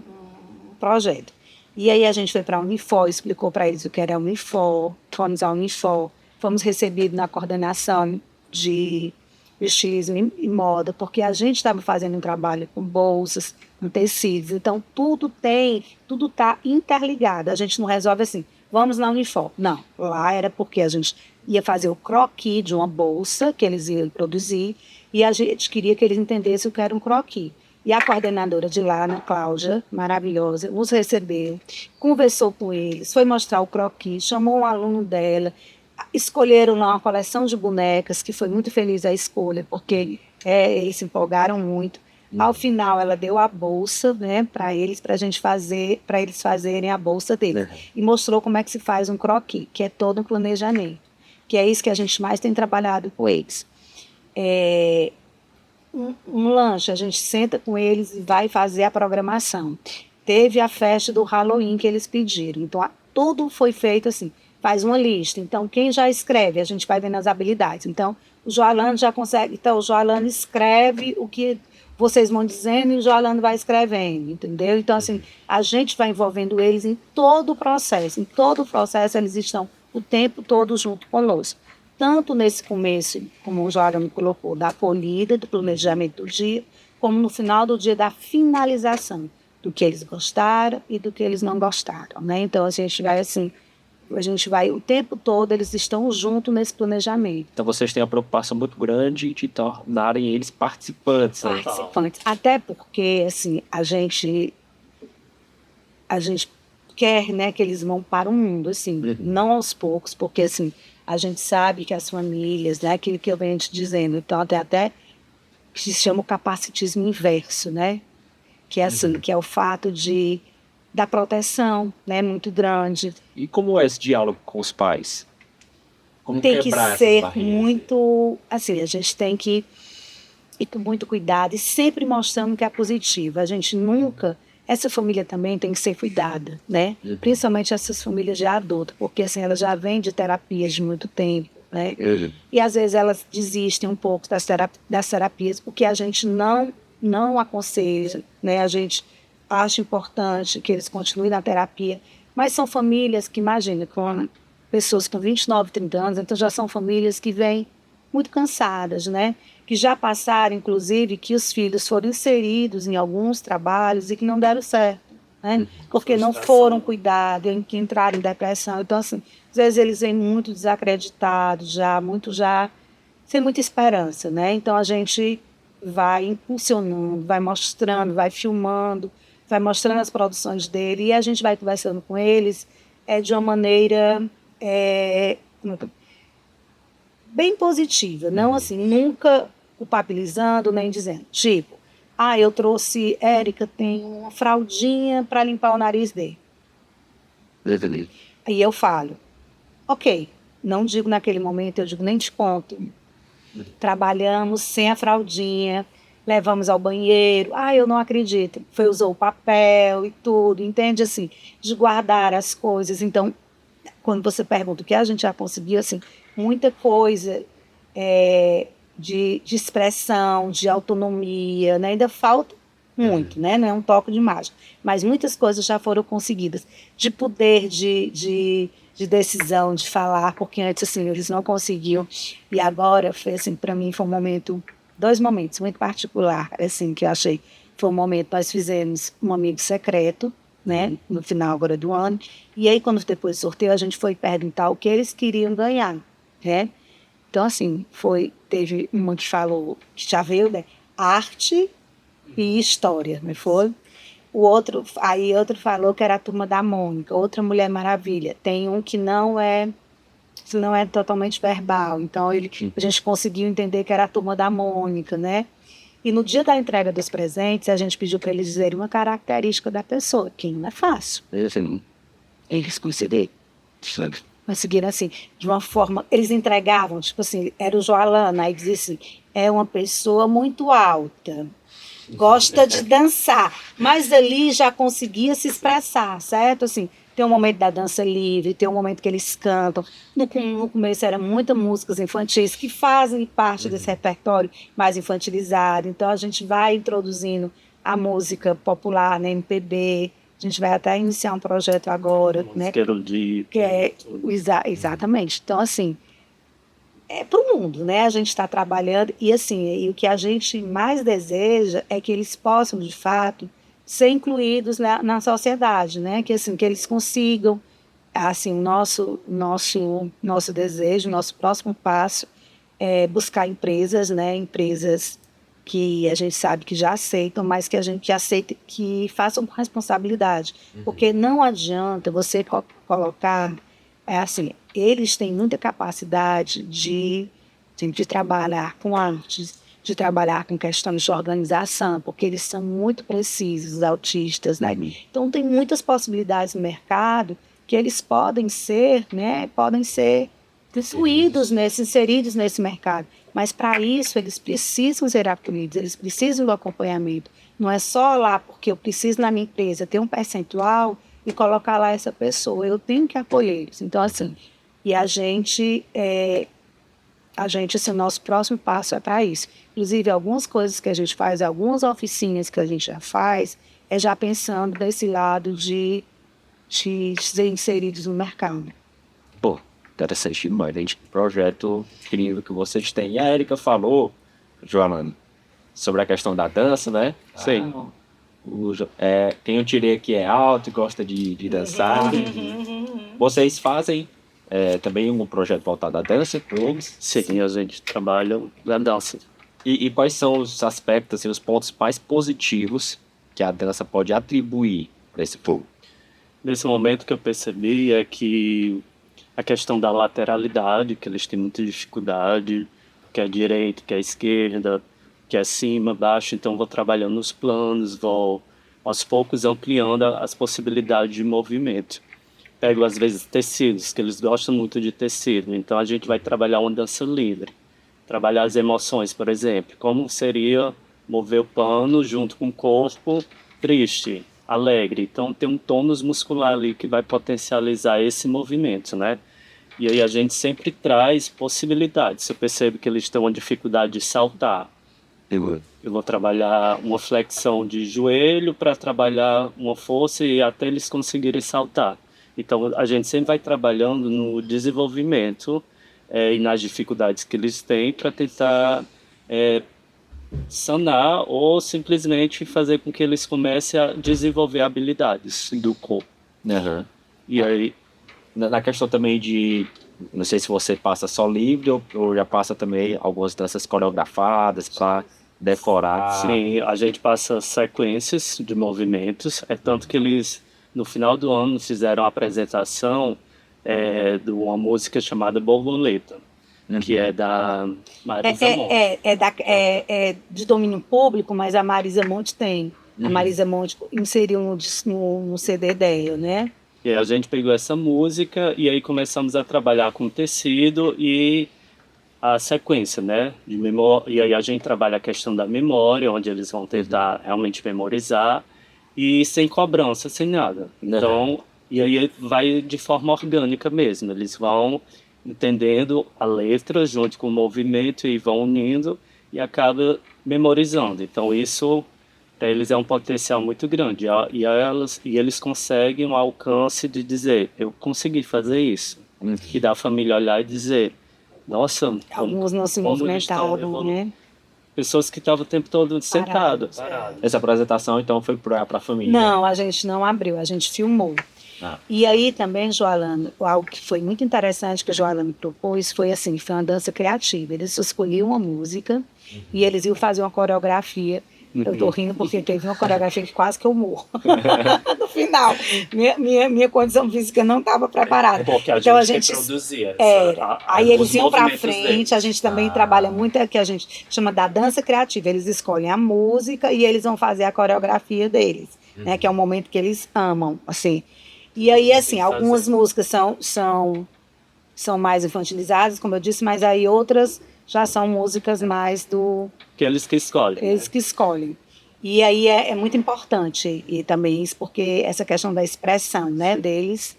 projeto. E aí a gente foi para a Unifor, explicou para eles o que era a Unifor, fomos à Unifor, fomos recebidos na coordenação de estilismo e moda, porque a gente estava fazendo um trabalho com bolsas, com tecidos, então tudo está interligado. A gente não resolve assim, vamos na Unifor. Não, lá era porque a gente ia fazer o croquis de uma bolsa que eles iam produzir e a gente queria que eles entendessem o que era um croquis. E a coordenadora de lá, Ana Cláudia, maravilhosa, os recebeu, conversou com eles, foi mostrar o croquis, chamou um aluno dela, escolheram lá uma coleção de bonecas, que foi muito feliz a escolha, porque eles se empolgaram muito. Ao final, ela deu a bolsa, né, para eles fazerem a bolsa deles. E mostrou como é que se faz um croquis, que é todo um planejamento. Que é isso que a gente mais tem trabalhado com eles. Um lanche, a gente senta com eles e vai fazer a programação. Teve a festa do Halloween que eles pediram. Então, tudo foi feito assim. Faz uma lista. Então, quem já escreve, a gente vai vendo as habilidades. Então, o Joalano já consegue. Então, o Joalano escreve o que vocês vão dizendo e o Joalano vai escrevendo, entendeu? Então, assim, a gente vai envolvendo eles em todo o processo. Em todo o processo, eles estão o tempo todo junto conosco. Tanto nesse começo, como o Joalano colocou, da acolhida, do planejamento do dia, como no final do dia, da finalização do que eles gostaram e do que eles não gostaram, né? Então, a gente vai o tempo todo, eles estão juntos nesse planejamento. Então vocês têm a preocupação muito grande de tornarem eles participantes. Né? Participantes. Até porque, assim, a gente quer, né, que eles vão para o mundo, assim, não aos poucos, porque, assim, a gente sabe que as famílias, né, aquilo que eu venho te dizendo, então até que se chama o capacitismo inverso, né? Que é assim, que é o fato da proteção, né, muito grande. E como é esse diálogo com os pais? Como tem que ser muito, assim? a gente tem que ir com muito cuidado e sempre mostrando que é positivo. A gente nunca, essa família também tem que ser cuidada, né? Principalmente essas famílias já adultas, porque assim, elas já vêm de terapias de muito tempo, né? E às vezes elas desistem um pouco das terapias, porque a gente não aconselha, né? A gente acha importante que eles continuem na terapia, mas são famílias que, imagina, com pessoas com 29, 30 anos, então já são famílias que vêm muito cansadas, né? Que já passaram, inclusive, que os filhos foram inseridos em alguns trabalhos e que não deram certo, né? Porque não foram cuidados, que entraram em depressão. Então, assim, às vezes eles vêm muito desacreditados, já sem muita esperança, né? Então a gente vai impulsionando, vai mostrando, vai filmando, vai mostrando as produções dele e a gente vai conversando com eles de uma maneira bem positiva, não assim, nunca culpabilizando nem dizendo, tipo, eu trouxe, Érica tem uma fraldinha para limpar o nariz dele. Aí eu falo, ok, não digo naquele momento, eu digo, nem te conto. Trabalhamos sem a fraldinha, levamos ao banheiro. Eu não acredito. Usou o papel e tudo, entende? Assim, de guardar as coisas. Então, quando você pergunta o que a gente já conseguiu, assim, muita coisa de expressão, de autonomia, né? Ainda falta muito, né? Não é um toque de mágica. Mas muitas coisas já foram conseguidas. De poder de decisão, de falar, porque antes, assim, eles não conseguiam. E agora, foi, assim, para mim, foi um momento, 2 momentos muito particular, assim, que eu achei. Foi um momento, nós fizemos um amigo secreto, né, no final agora do ano, e aí, quando depois do sorteio, a gente foi perguntar o que eles queriam ganhar, né? Então, assim, teve uma que falou, que já veio, né, arte e história, não foi? Outro falou que era a Turma da Mônica, outra Mulher Maravilha. Tem um que não é totalmente verbal, então a gente conseguiu entender que era a Turma da Mônica, né? E no dia da entrega dos presentes, a gente pediu para eles dizerem uma característica da pessoa, que não é fácil. Eles conseguiram, assim, de uma forma... Eles entregavam, tipo assim, era o Joalana, aí dizia assim, é uma pessoa muito alta, gosta de dançar, mas ali já conseguia se expressar, certo? Assim, tem um momento da dança livre, tem um momento que eles cantam. No começo eram muitas músicas infantis que fazem parte desse repertório mais infantilizado. Então a gente vai introduzindo a música popular na MPB. A gente vai até iniciar um projeto agora, né? Que é exatamente. Então, assim, para o mundo, né? A gente está trabalhando e assim, e o que a gente mais deseja é que eles possam, de fato, ser incluídos na sociedade, né? Que assim, que eles consigam, assim, o nosso desejo, nosso próximo passo é buscar empresas, né? Empresas que a gente sabe que já aceitam, mas que a gente aceite, que façam com responsabilidade, porque não adianta você colocar assim, eles têm muita capacidade de trabalhar com artes, de trabalhar com questões de organização, porque eles são muito precisos, os autistas, né? Então, tem muitas possibilidades no mercado que eles podem ser, né? Podem ser inseridos nesse mercado. Mas, para isso, eles precisam ser acolhidos, eles precisam do acompanhamento. Não é só lá porque eu preciso na minha empresa ter um percentual e colocar lá essa pessoa. Eu tenho que acolhê-los. Então, assim, e a gente, assim, o nosso próximo passo é para isso. Inclusive, algumas coisas que a gente faz, algumas oficinas que a gente já faz, já pensando desse lado de ser inseridos no mercado. Pô, interessante demais, gente. Projeto incrível que vocês têm. E a Érica falou, Joalana, sobre a questão da dança, né? Sim. Quem eu tirei aqui é alto e gosta de dançar. Vocês fazem também um projeto voltado à dança? Todos? Sim, a gente trabalha na dança. E quais são os aspectos e os pontos mais positivos que a dança pode atribuir para esse povo? Nesse momento que eu percebi é que a questão da lateralidade, que eles têm muita dificuldade, que é direita, que é esquerda, que é cima, baixo, então vou trabalhando nos planos, vou aos poucos ampliando as possibilidades de movimento. Pego às vezes tecidos, que eles gostam muito de tecido, então a gente vai trabalhar uma dança livre, trabalhar as emoções, por exemplo, como seria mover o pano junto com o corpo triste, alegre, então tem um tônus muscular ali que vai potencializar esse movimento, né? E aí a gente sempre traz possibilidades. Eu percebo que eles têm uma dificuldade de saltar, eu vou trabalhar uma flexão de joelho para trabalhar uma força e até eles conseguirem saltar. Então, a gente sempre vai trabalhando no desenvolvimento e nas dificuldades que eles têm para tentar sanar ou simplesmente fazer com que eles comecem a desenvolver habilidades do corpo. Uhum. E aí, Na questão também de, não sei se você passa só livre ou já passa também algumas danças coreografadas para decorar. sim, a gente passa sequências de movimentos, é tanto que eles, no final do ano, fizeram a apresentação de uma música chamada Borboleta, que é da Marisa Monte. É de domínio público, mas a Marisa Monte tem. A Marisa Monte inseriu no CD dela, né? E aí a gente pegou essa música e aí começamos a trabalhar com tecido e a sequência, né? E aí a gente trabalha a questão da memória, onde eles vão tentar realmente memorizar e sem cobrança, sem nada. Então, e aí vai de forma orgânica mesmo. Eles vão entendendo a letra junto com o movimento e vão unindo e acaba memorizando. Então isso para eles é um potencial muito grande e eles conseguem um alcance de dizer, eu consegui fazer isso. E da família olhar e dizer, nossa, Alguns não se como eles estão movimentavam, né? pessoas que estavam o tempo todo sentadas. Essa apresentação, então, foi para a família? Não, a gente não abriu, a gente filmou. E aí também, Joalano, algo que foi muito interessante que o Joalano propôs foi assim, foi uma dança criativa. Eles escolhiam uma música e eles iam fazer uma coreografia. Eu tô rindo porque teve uma coreografia que quase que eu morro. No final, minha condição física não estava preparada. Porque então a gente gente reproduzia. Aí eles iam para frente, deles. a gente também trabalha muito, que a gente chama da dança criativa. Eles escolhem a música e eles vão fazer a coreografia deles, né? Que é o momento que eles amam, assim. E aí, assim, algumas músicas são mais infantilizadas, como eu disse, mas aí outras já são músicas mais que eles que escolhem. Eles que escolhem. E aí é muito importante, e também isso porque essa questão da expressão, né, deles.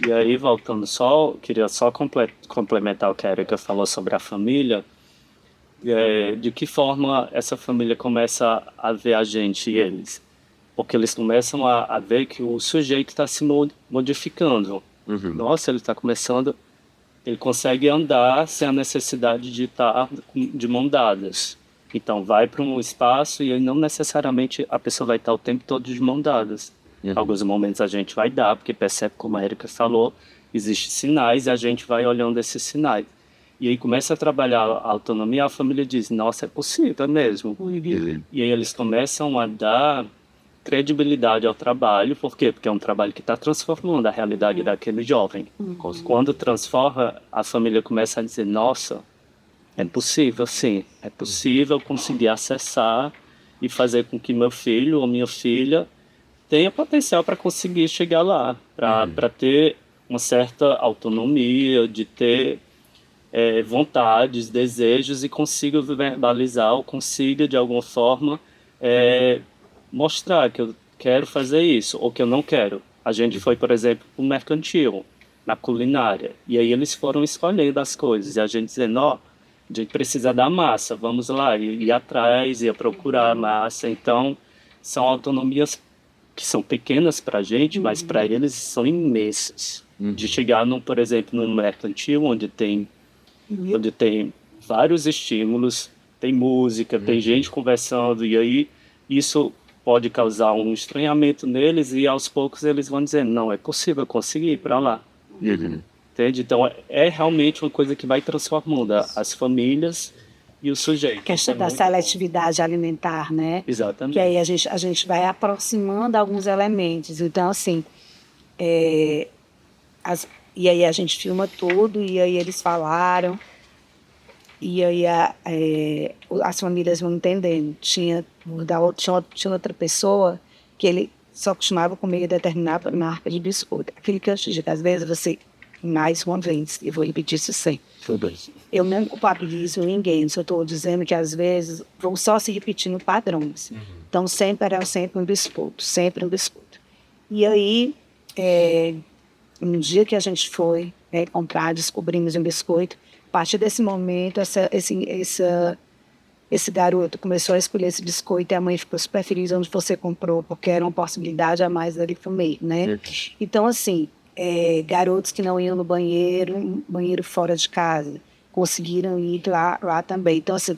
E aí, voltando queria só complementar o que a Erika falou sobre a família, de que forma essa família começa a ver a gente e eles. Porque eles começam a ver que o sujeito está se modificando. Nossa, ele está começando... Ele consegue andar sem a necessidade de estar de mão dadas. Então, vai para um espaço e aí não necessariamente a pessoa vai estar o tempo todo de mão dadas. Em alguns momentos a gente vai dar, porque percebe, como a Erika falou, existem sinais e a gente vai olhando esses sinais. E aí começa a trabalhar a autonomia, a família diz, nossa, é possível mesmo. E aí eles começam a dar credibilidade ao trabalho. Por quê? Porque é um trabalho que está transformando a realidade daquele jovem. Quando transforma, a família começa a dizer, nossa, é possível, sim, é possível conseguir acessar e fazer com que meu filho ou minha filha tenha potencial para conseguir chegar lá, para ter uma certa autonomia, de ter vontades, desejos e consiga verbalizar ou consiga, de alguma forma, mostrar que eu quero fazer isso ou que eu não quero. A gente foi, por exemplo, para o mercantil, na culinária, e aí eles foram escolhendo as coisas, e a gente dizendo, ó, a gente precisa da massa, vamos lá, ir atrás, ir procurar a massa. Então, são autonomias que são pequenas para a gente, mas para eles são imensas. De chegar, por exemplo, no mercantil, onde tem vários estímulos, tem música, tem gente conversando, e aí isso pode causar um estranhamento neles e aos poucos eles vão dizer, não, é possível conseguir ir para lá. Entende? Então é realmente uma coisa que vai transformando as famílias e o sujeito. A questão da seletividade alimentar, né? Exatamente. Que aí a gente vai aproximando alguns elementos. Então, assim, e aí a gente filma tudo, e aí eles falaram, e aí as famílias vão entendendo. Tinha outra pessoa que ele só costumava comer determinada marca de biscoito. Aquilo que eu digo, às vezes você, mais uma vez, eu vou repetir isso sempre. Eu não culpabilizo ninguém, só estou dizendo que às vezes vão só se repetindo padrões. Então sempre era um biscoito, sempre um biscoito. E aí, um dia que a gente foi comprar, descobrimos um biscoito. A partir desse momento, esse garoto começou a escolher esse biscoito e a mãe ficou super feliz onde você comprou, porque era uma possibilidade a mais ali pro meio, né? Então, assim, garotos que não iam no banheiro fora de casa, conseguiram ir lá também. Então, assim,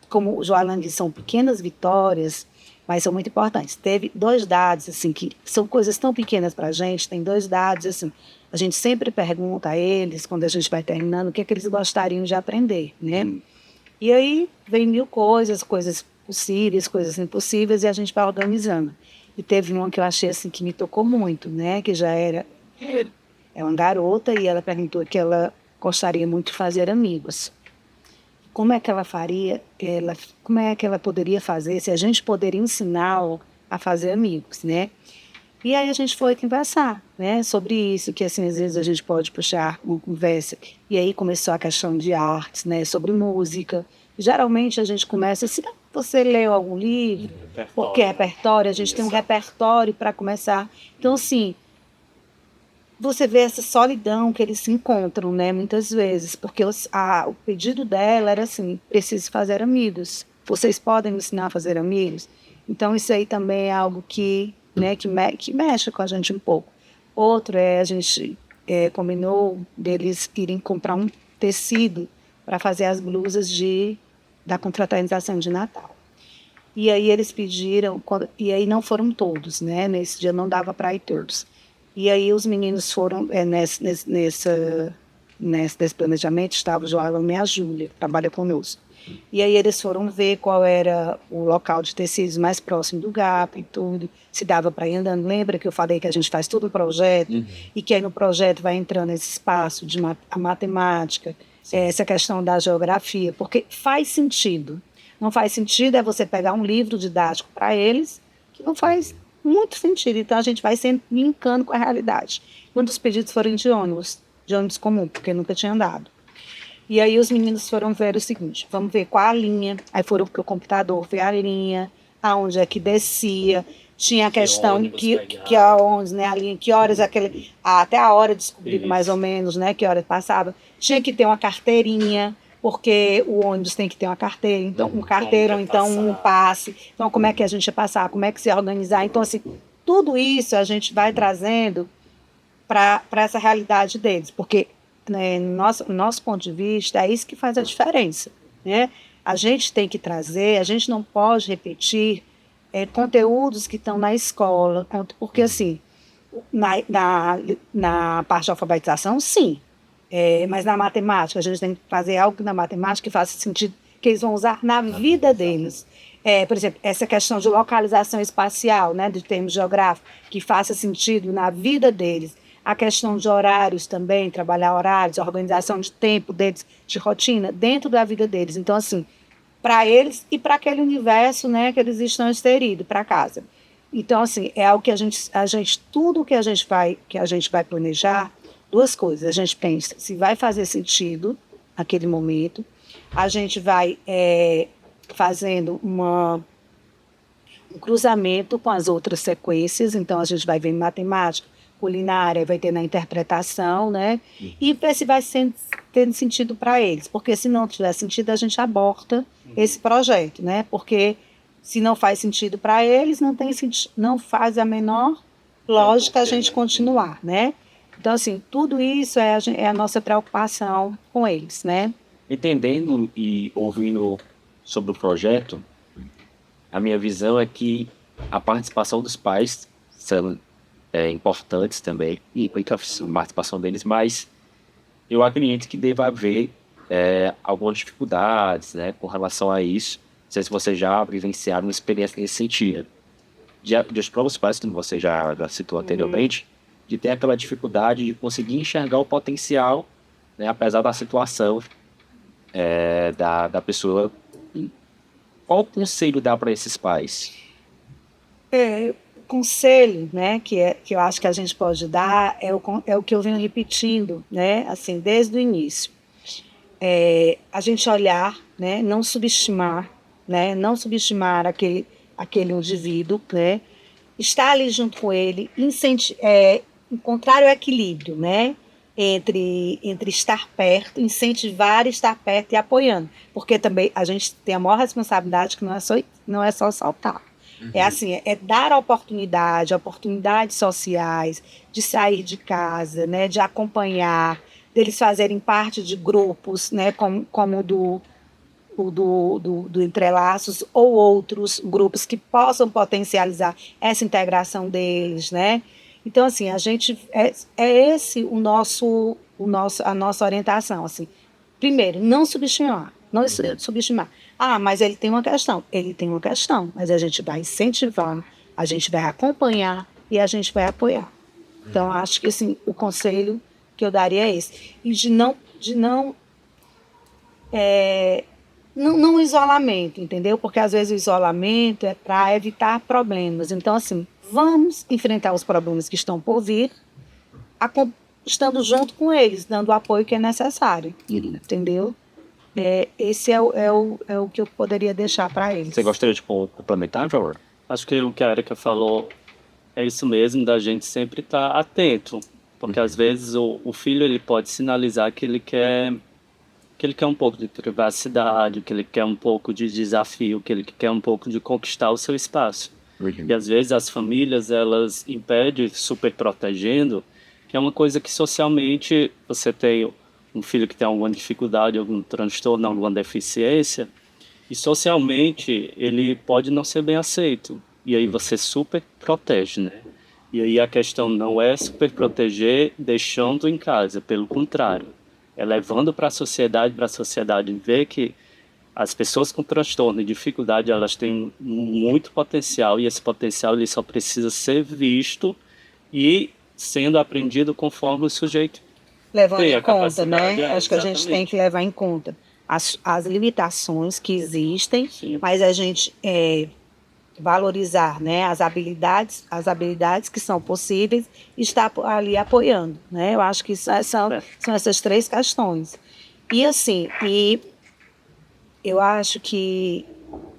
como o Joalan disse, são pequenas vitórias, mas são muito importantes. Teve 2 dados, assim, que são coisas tão pequenas para a gente, tem 2 dados, assim, a gente sempre pergunta a eles, quando a gente vai terminando, o que é que eles gostariam de aprender, né? E aí vem 1000 coisas possíveis, coisas impossíveis, e a gente vai organizando. E teve uma que eu achei, assim, que me tocou muito, né? Que já era uma garota, e ela perguntou que ela gostaria muito de fazer amigos. Como é que ela faria, como é que ela poderia fazer, se a gente poderia ensiná-la a fazer amigos, né? E aí a gente foi conversar, né, sobre isso, que assim, às vezes a gente pode puxar uma conversa. E aí começou a questão de artes, né, sobre música. Geralmente a gente começa, se você leu algum livro, porque é repertório, a gente tem um repertório para começar. Então, assim, você vê essa solidão que eles se encontram, né, muitas vezes, porque o pedido dela era assim, preciso fazer amigos, vocês podem me ensinar a fazer amigos? Então isso aí também é algo que, né, que mexe com a gente um pouco. Outro a gente combinou deles irem comprar um tecido para fazer as blusas da confraternização de Natal. E aí eles pediram, e aí não foram todos, né, nesse dia não dava para ir todos. E aí os meninos foram, nesse planejamento, estava o Joalan e a Júlia, que trabalha conosco. E aí eles foram ver qual era o local de tecidos mais próximo do GAP e tudo, se dava para ir andando. Lembra que eu falei que a gente faz tudo no projeto, e que aí no projeto vai entrando esse espaço de a matemática, essa questão da geografia, porque faz sentido. Não faz sentido você pegar um livro didático para eles, que não faz muito sentido. Então a gente vai se linkando com a realidade. Quando os pedidos foram de ônibus comum, porque nunca tinha andado. E aí os meninos foram ver o seguinte, vamos ver qual a linha, aí foram para o computador ver a linha, aonde é que descia, tinha a questão que aonde, né, a linha, que horas até a hora descobriram mais ou menos, né, que hora passava, tinha que ter uma carteirinha, porque o ônibus tem que ter uma carteira, então um carteirão, então um passe, então como é que a gente ia passar, como é que se ia organizar, então assim, tudo isso a gente vai trazendo para essa realidade deles, porque né, nosso ponto de vista, é isso que faz a diferença, né? A gente tem que trazer, a gente não pode repetir conteúdos que estão na escola, porque assim, na parte de alfabetização, sim, mas na matemática, a gente tem que fazer algo na matemática que faça sentido, que eles vão usar na vida deles. Por exemplo, essa questão de localização espacial, né, de termos geográficos, que faça sentido na vida deles. A questão de horários também, trabalhar horários, organização de tempo deles, de rotina, dentro da vida deles. Então, assim, para eles e para aquele universo, né, que eles estão inseridos, para casa. Então, assim, é algo que a gente tudo que a gente vai planejar, 2 coisas. A gente pensa se vai fazer sentido naquele momento, a gente vai fazendo um cruzamento com as outras sequências, então a gente vai ver em matemática, culinária, vai ter na interpretação, né? E ver se vai tendo sentido para eles, porque se não tiver sentido, a gente aborta esse projeto, né? Porque se não faz sentido para eles, não faz a menor lógica a gente continuar, né? Então, assim, tudo isso é a nossa preocupação com eles, né? Entendendo e ouvindo sobre o projeto, a minha visão é que a participação dos pais são importantes também, e a participação deles, mas eu acredito que deva haver algumas dificuldades, né, com relação a isso. Não sei se vocês já vivenciaram uma experiência nesse sentido. Dos próprios pais, como você já citou anteriormente, de ter aquela dificuldade de conseguir enxergar o potencial, né, apesar da situação da pessoa. Qual conselho dá para esses pais? Conselho, né, que eu acho que a gente pode dar é o que eu venho repetindo, né, assim, desde o início. A gente olhar, né, não subestimar aquele indivíduo, né, estar ali junto com ele, encontrar o equilíbrio, né, entre estar perto, incentivar, estar perto e apoiando, porque também a gente tem a maior responsabilidade que não é só saltar. É assim, é dar oportunidades sociais, de sair de casa, né, de acompanhar, deles fazerem parte de grupos, né, como do Entrelaços ou outros grupos que possam potencializar essa integração deles, né? Então, assim, a gente é esse a nossa orientação, assim. Primeiro, não subestimar, não subestimar. Ah, mas ele tem uma questão. Ele tem uma questão, mas a gente vai incentivar, a gente vai acompanhar e a gente vai apoiar. Então, acho que assim, o conselho que eu daria é esse. E não isolamento, entendeu? Porque às vezes o isolamento é para evitar problemas. Então, assim, vamos enfrentar os problemas que estão por vir, estando junto com eles, dando o apoio que é necessário, entendeu? Esse é o que eu poderia deixar para eles. Você gostaria de complementar, João? Acho que o que a Erika falou é isso mesmo, da gente sempre estar atento. Porque às vezes o filho ele pode sinalizar que ele quer um pouco de privacidade, que ele quer um pouco de desafio, que ele quer um pouco de conquistar o seu espaço. E às vezes as famílias, elas impedem, super protegendo, que é uma coisa que socialmente você tem um filho que tem alguma dificuldade, algum transtorno, alguma deficiência, e socialmente ele pode não ser bem aceito. E aí você super protege, né? E aí a questão não é super proteger deixando em casa, pelo contrário. É levando para a sociedade ver que as pessoas com transtorno e dificuldade, elas têm muito potencial, e esse potencial ele só precisa ser visto e sendo aprendido conforme o sujeito Levando tem em a conta, né? capacidade. Acho que a gente tem que levar em conta as limitações que existem, Sim. mas a gente valorizar, né, as habilidades que são possíveis e estar ali apoiando, né? Eu acho que são essas três questões. E assim, eu acho que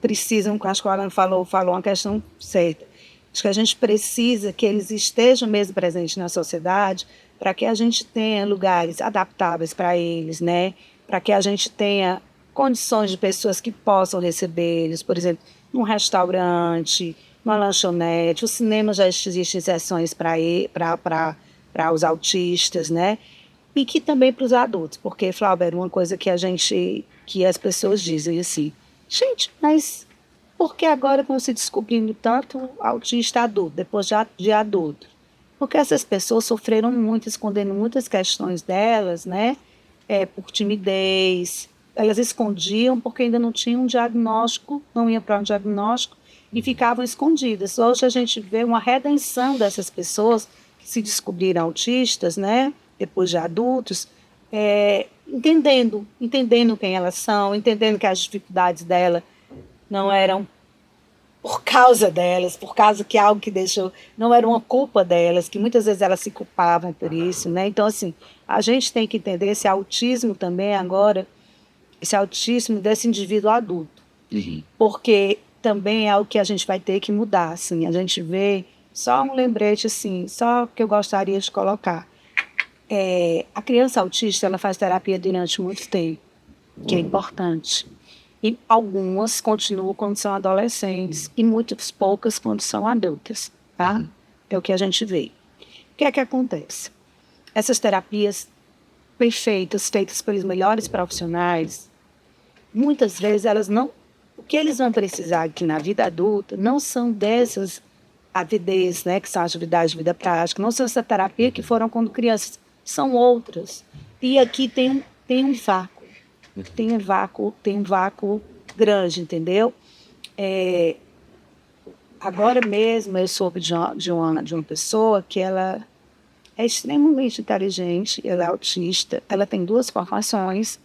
precisam, acho que o Alan falou uma questão certa. Acho que a gente precisa que eles estejam mesmo presentes na sociedade para que a gente tenha lugares adaptáveis para eles, né? Para que a gente tenha condições de pessoas que possam receber eles, por exemplo, num restaurante, numa lanchonete. O cinema já existe sessões para os autistas, né? E que também para os adultos, porque, Flauber, uma coisa que as pessoas dizem assim, gente, mas por que agora estão se descobrindo tanto autista adulto, depois de adulto? Porque essas pessoas sofreram muito, escondendo muitas questões delas, né? Por timidez, elas escondiam porque ainda não tinham um diagnóstico, não iam para um diagnóstico e ficavam escondidas. Hoje a gente vê uma redenção dessas pessoas que se descobriram autistas, né? Depois de adultos, entendendo quem elas são, entendendo que as dificuldades dela não eram por causa delas, por causa que algo que deixou, não era uma culpa delas, que muitas vezes elas se culpavam por isso, né? Então, assim, a gente tem que entender esse autismo também agora, esse autismo desse indivíduo adulto, porque também é algo que a gente vai ter que mudar, assim, a gente vê, só um lembrete, assim, só que eu gostaria de colocar, a criança autista, ela faz terapia durante muito tempo, que é importante. E algumas continuam quando são adolescentes e muitas poucas quando são adultas, tá? É o que a gente vê. O que é que acontece? Essas terapias perfeitas, feitas pelos melhores profissionais, muitas vezes elas não... O que eles vão precisar aqui na vida adulta não são dessas AVDs, né, que são atividades de vida prática, não são essa terapia que foram quando crianças, são outras. E aqui tem um vácuo. Tem um vácuo grande, entendeu? Agora mesmo eu soube de uma pessoa que ela é extremamente inteligente, ela é autista, ela tem 2 formações,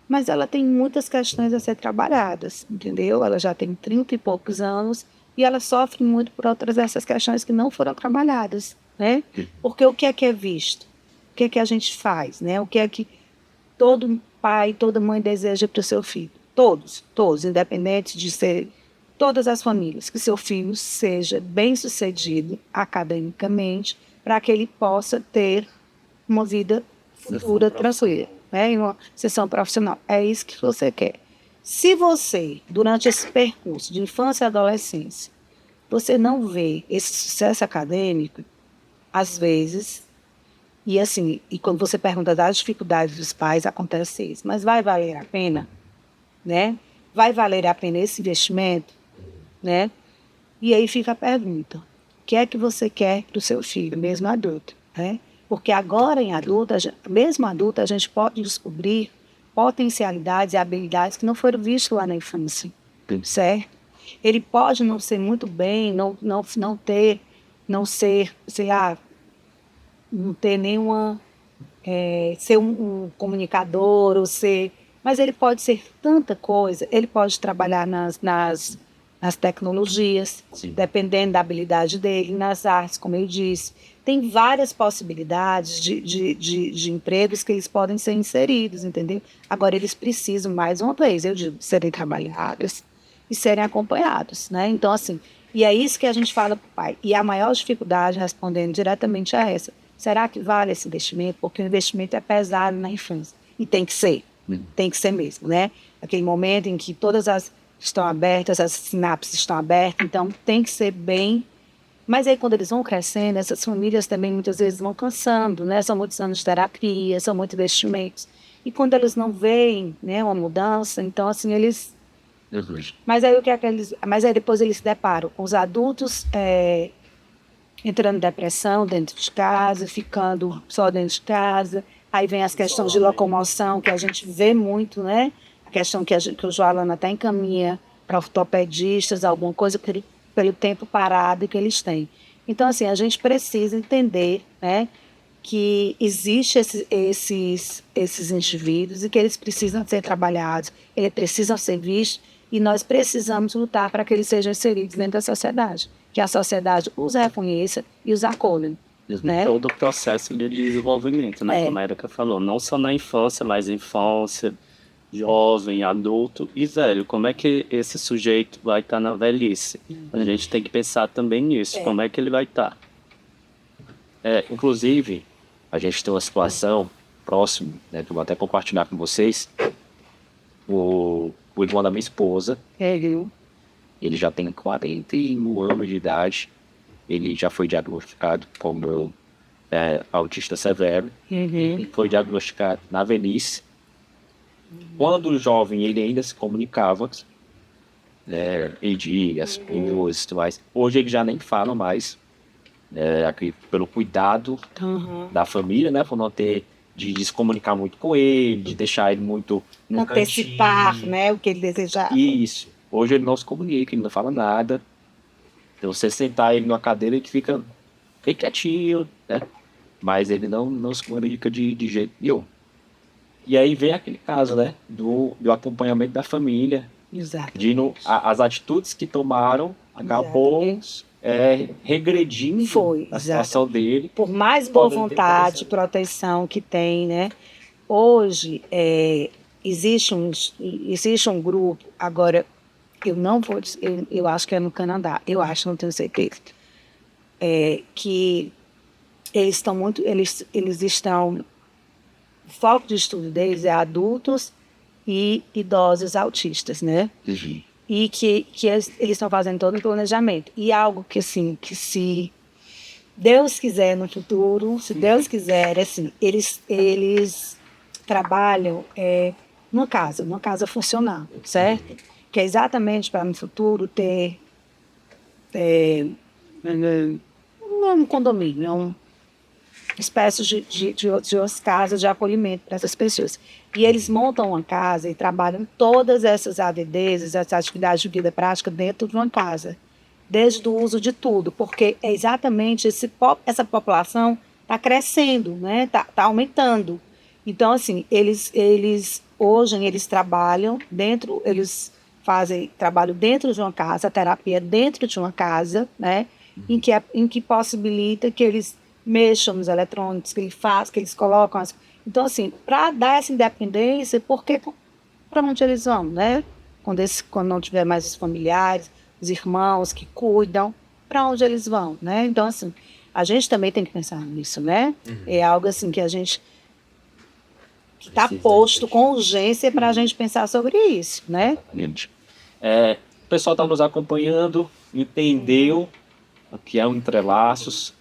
mas ela tem muitas questões a ser trabalhadas, entendeu? Ela já tem 30 e poucos anos e ela sofre muito por outras dessas questões que não foram trabalhadas, né? Porque o que é visto? O que é que a gente faz, né? O que é que todo pai, toda mãe deseja para o seu filho? Todos, independente de ser todas as famílias, que seu filho seja bem-sucedido academicamente, para que ele possa ter uma vida futura tranquila, né? E uma sessão profissional. É isso que você quer. Se você, durante esse percurso de infância e adolescência, você não vê esse sucesso acadêmico, às vezes, e assim, e quando você pergunta das dificuldades dos pais, acontece isso. Mas vai valer a pena? Né? Vai valer a pena esse investimento? Né? E aí fica a pergunta, o que é que você quer para o seu filho, mesmo adulto? Né? Porque agora, em adulto, mesmo adulto, a gente pode descobrir potencialidades e habilidades que não foram vistas lá na infância, certo? Ele pode não ser muito bem, não ter nenhuma, ser um comunicador, mas ele pode ser tanta coisa, ele pode trabalhar nas tecnologias, Sim. dependendo da habilidade dele, nas artes, como eu disse. Tem várias possibilidades de empregos que eles podem ser inseridos, entendeu? Agora, eles precisam, mais uma vez, eu digo, serem trabalhados e serem acompanhados, né? Então, assim, e é isso que a gente fala para o pai. E a maior dificuldade, respondendo diretamente a essa, será que vale esse investimento? Porque o investimento é pesado na infância. E tem que ser. Tem que ser mesmo, né? Aquele momento em que todas estão abertas, as sinapses estão abertas, então tem que ser bem. Mas aí, quando eles vão crescendo, essas famílias também muitas vezes vão cansando, né? São muitos anos de terapia, são muitos investimentos. E quando eles não veem, né, uma mudança, então, assim, eles... Mas aí, mas aí depois eles se deparam com os adultos entrando em depressão dentro de casa, ficando só dentro de casa. Aí vem as questões de locomoção, que a gente vê muito, né? A questão que o Joalana até encaminha para ortopedistas, alguma coisa pelo tempo parado que eles têm. Então, assim, a gente precisa entender, né, que existem esses indivíduos e que eles precisam ser trabalhados, eles precisam ser vistos e nós precisamos lutar para que eles sejam inseridos dentro da sociedade, que a sociedade os reconheça e os acolha. Né? Todo o processo de desenvolvimento, né? Como a Erika falou, não só na infância, mas infância, jovem, adulto e velho. Como é que esse sujeito vai estar na velhice? A gente tem que pensar também nisso, como é que ele vai estar. Inclusive, a gente tem uma situação próxima, né, que eu vou até compartilhar com vocês. O irmão da minha esposa, ele já tem 41 anos de idade, ele já foi diagnosticado como autista severo, foi diagnosticado na velhice. Quando jovem, ele ainda se comunicava, pedia as coisas e tudo mais. Hoje ele já nem fala mais, pelo cuidado da família, né, por não ter de se comunicar muito com ele, de deixar ele muito no antecipar, cantinho, né, o que ele desejava. Isso. Hoje ele não se comunica, ele não fala nada. Então você sentar ele numa cadeira, ele fica bem quietinho, né? Mas ele não se comunica de jeito nenhum. E aí vem aquele caso, né, do acompanhamento da família. Exato. As atitudes que tomaram acabou regredindo a situação dele. Por mais boa vontade, proteção que tem, né? Hoje existe um grupo, agora eu não vou dizer, eu acho que é no Canadá, eu acho, não tenho certeza, que eles estão, o foco de estudo deles é adultos e idosos autistas, né? E que eles estão fazendo todo um planejamento. E algo que, assim, que se Deus quiser no futuro, se Deus quiser, assim, eles trabalham numa casa funcional, certo? Que é exatamente para no futuro ter um condomínio, uma espécie de outras casas de acolhimento para essas pessoas. E eles montam uma casa e trabalham todas essas ADDs, essas atividades de vida prática dentro de uma casa, desde o uso de tudo, porque é exatamente essa população está crescendo, né? Tá aumentando. Então, assim, eles hoje eles trabalham eles fazem trabalho dentro de uma casa, terapia dentro de uma casa, né? Em que possibilita que eles mexam nos eletrônicos, que eles colocam Então, assim, para dar essa independência, porque para onde eles vão, né? Quando não tiver mais os familiares, os irmãos que cuidam, para onde eles vão, né? Então, assim, a gente também tem que pensar nisso, né? É algo, assim, que a gente está posto com urgência para a gente pensar sobre isso, né? O pessoal está nos acompanhando, entendeu o que é o Entrelaços,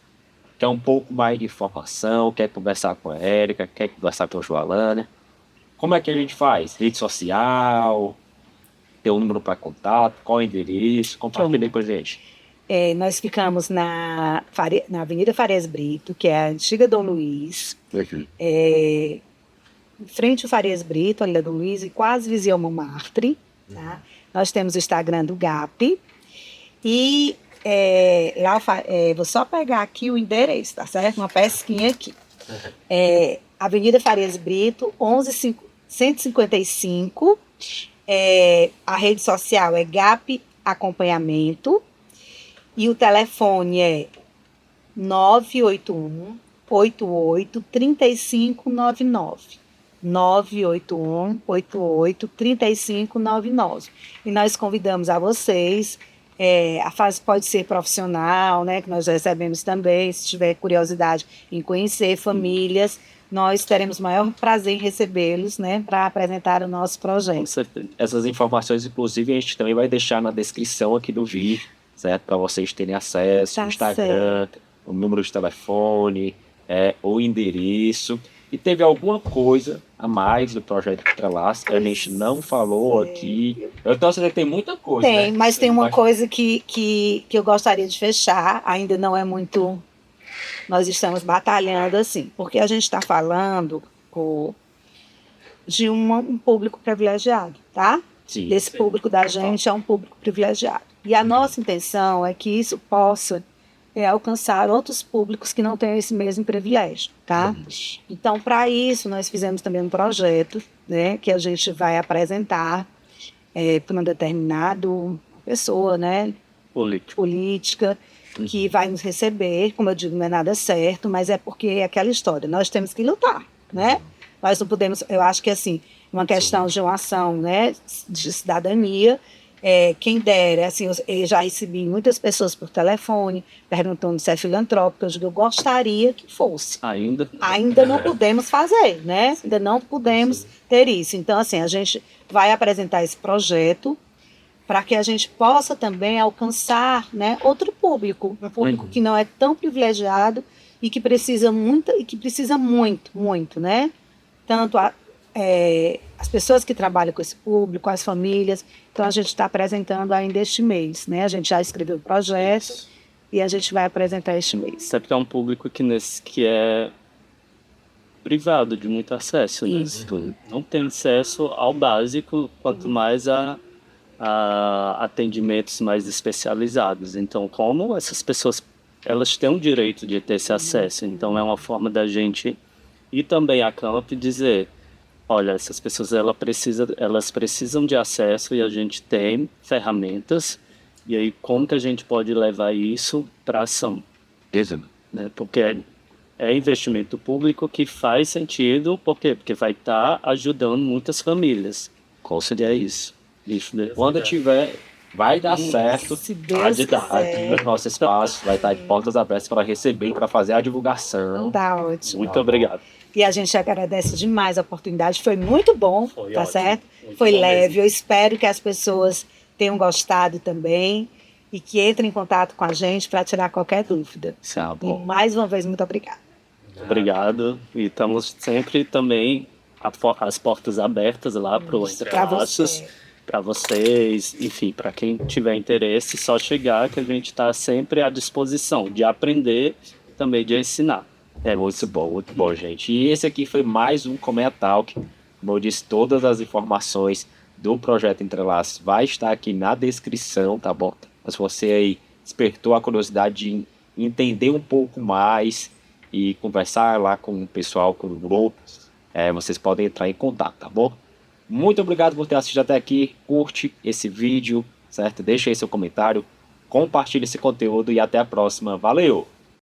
quer um pouco mais de informação, quer conversar com a Érica, quer conversar com a Joalana, como é que a gente faz? Rede social, ter um número para contato, qual é o endereço, compartilha aí com a gente. Nós ficamos na Avenida Farias Brito, que é a antiga Dom Luiz, em frente ao Farias Brito, ali da Dom Luiz, e quase vizinho ao Montmartre. Tá? Nós temos o Instagram do GAP. E lá vou só pegar aqui o endereço, tá certo? Uma pesquinha aqui. Avenida Farias Brito, 11155. A rede social é GAP Acompanhamento. E o telefone é 981 88 3599. 981 88 3599. E nós convidamos a vocês, a fase pode ser profissional, né, que nós recebemos também, se tiver curiosidade em conhecer famílias, nós teremos o maior prazer em recebê-los, né, para apresentar o nosso projeto. Com certeza. Essas informações, inclusive, a gente também vai deixar na descrição aqui do vídeo, certo? Para vocês terem acesso, o Instagram, o número de telefone, o endereço. E teve alguma coisa a mais do projeto Entrelaços que a gente não falou aqui. Eu tô sabendo que tem muita coisa. Tem, né? mas tem uma coisa que eu gostaria de fechar, ainda não é muito. Nós estamos batalhando assim, porque a gente está falando de um público privilegiado, tá? Sim, Esse público da gente é um público privilegiado. E a nossa intenção é que isso possa alcançar outros públicos que não têm esse mesmo privilégio, tá? Então, para isso, nós fizemos também um projeto, né, que a gente vai apresentar para uma determinada pessoa, né, política, que vai nos receber. Como eu digo, não é nada certo, mas é porque é aquela história, nós temos que lutar, né? Nós não podemos, eu acho que assim, uma questão de uma ação, né, de cidadania. Quem dera, assim, eu já recebi muitas pessoas por telefone perguntando se é filantrópico. Eu digo, eu gostaria que fosse. Ainda não podemos fazer, né? Ainda não podemos ter isso. Então, assim, a gente vai apresentar esse projeto para que a gente possa também alcançar, né, outro público, um público que não é tão privilegiado e que precisa muito, né? Tanto as pessoas que trabalham com esse público, as famílias. Então, a gente está apresentando ainda este mês, né? A gente já escreveu o projeto e a gente vai apresentar este mês. Sempre é um público que é privado de muito acesso, né? Não tem acesso ao básico, quanto mais a atendimentos mais especializados. Então, como essas pessoas, elas têm o direito de ter esse acesso. Então, é uma forma da gente ir também a campo e dizer: olha, essas pessoas elas precisam de acesso e a gente tem ferramentas. E aí, como que a gente pode levar isso para ação? Né? Porque é investimento público que faz sentido. Por quê? Porque vai estar ajudando muitas famílias. Qual seria isso? Quando tiver, vai dar certo. Se Deus quiser. Nosso espaço vai estar de portas abertas para receber e para fazer a divulgação. Tá ótimo. Muito obrigado. E a gente agradece demais a oportunidade. Foi muito bom, tá ótimo. Certo? Muito Foi bom leve. mesmo. Eu espero que as pessoas tenham gostado também e que entrem em contato com a gente para tirar qualquer dúvida. E mais uma vez, muito obrigada. Obrigado. E estamos sempre também as portas abertas lá para o Entrelaços. Para vocês, enfim, para quem tiver interesse, só chegar, que a gente está sempre à disposição de aprender e também de ensinar. Muito bom, gente. E esse aqui foi mais um Colmeia Talk. Como eu disse, todas as informações do projeto Entrelaços vai estar aqui na descrição, tá bom? Mas você aí despertou a curiosidade de entender um pouco mais e conversar lá com o pessoal, com o grupo, vocês podem entrar em contato, tá bom? Muito obrigado por ter assistido até aqui. Curte esse vídeo, certo? Deixa aí seu comentário, compartilhe esse conteúdo e até a próxima. Valeu!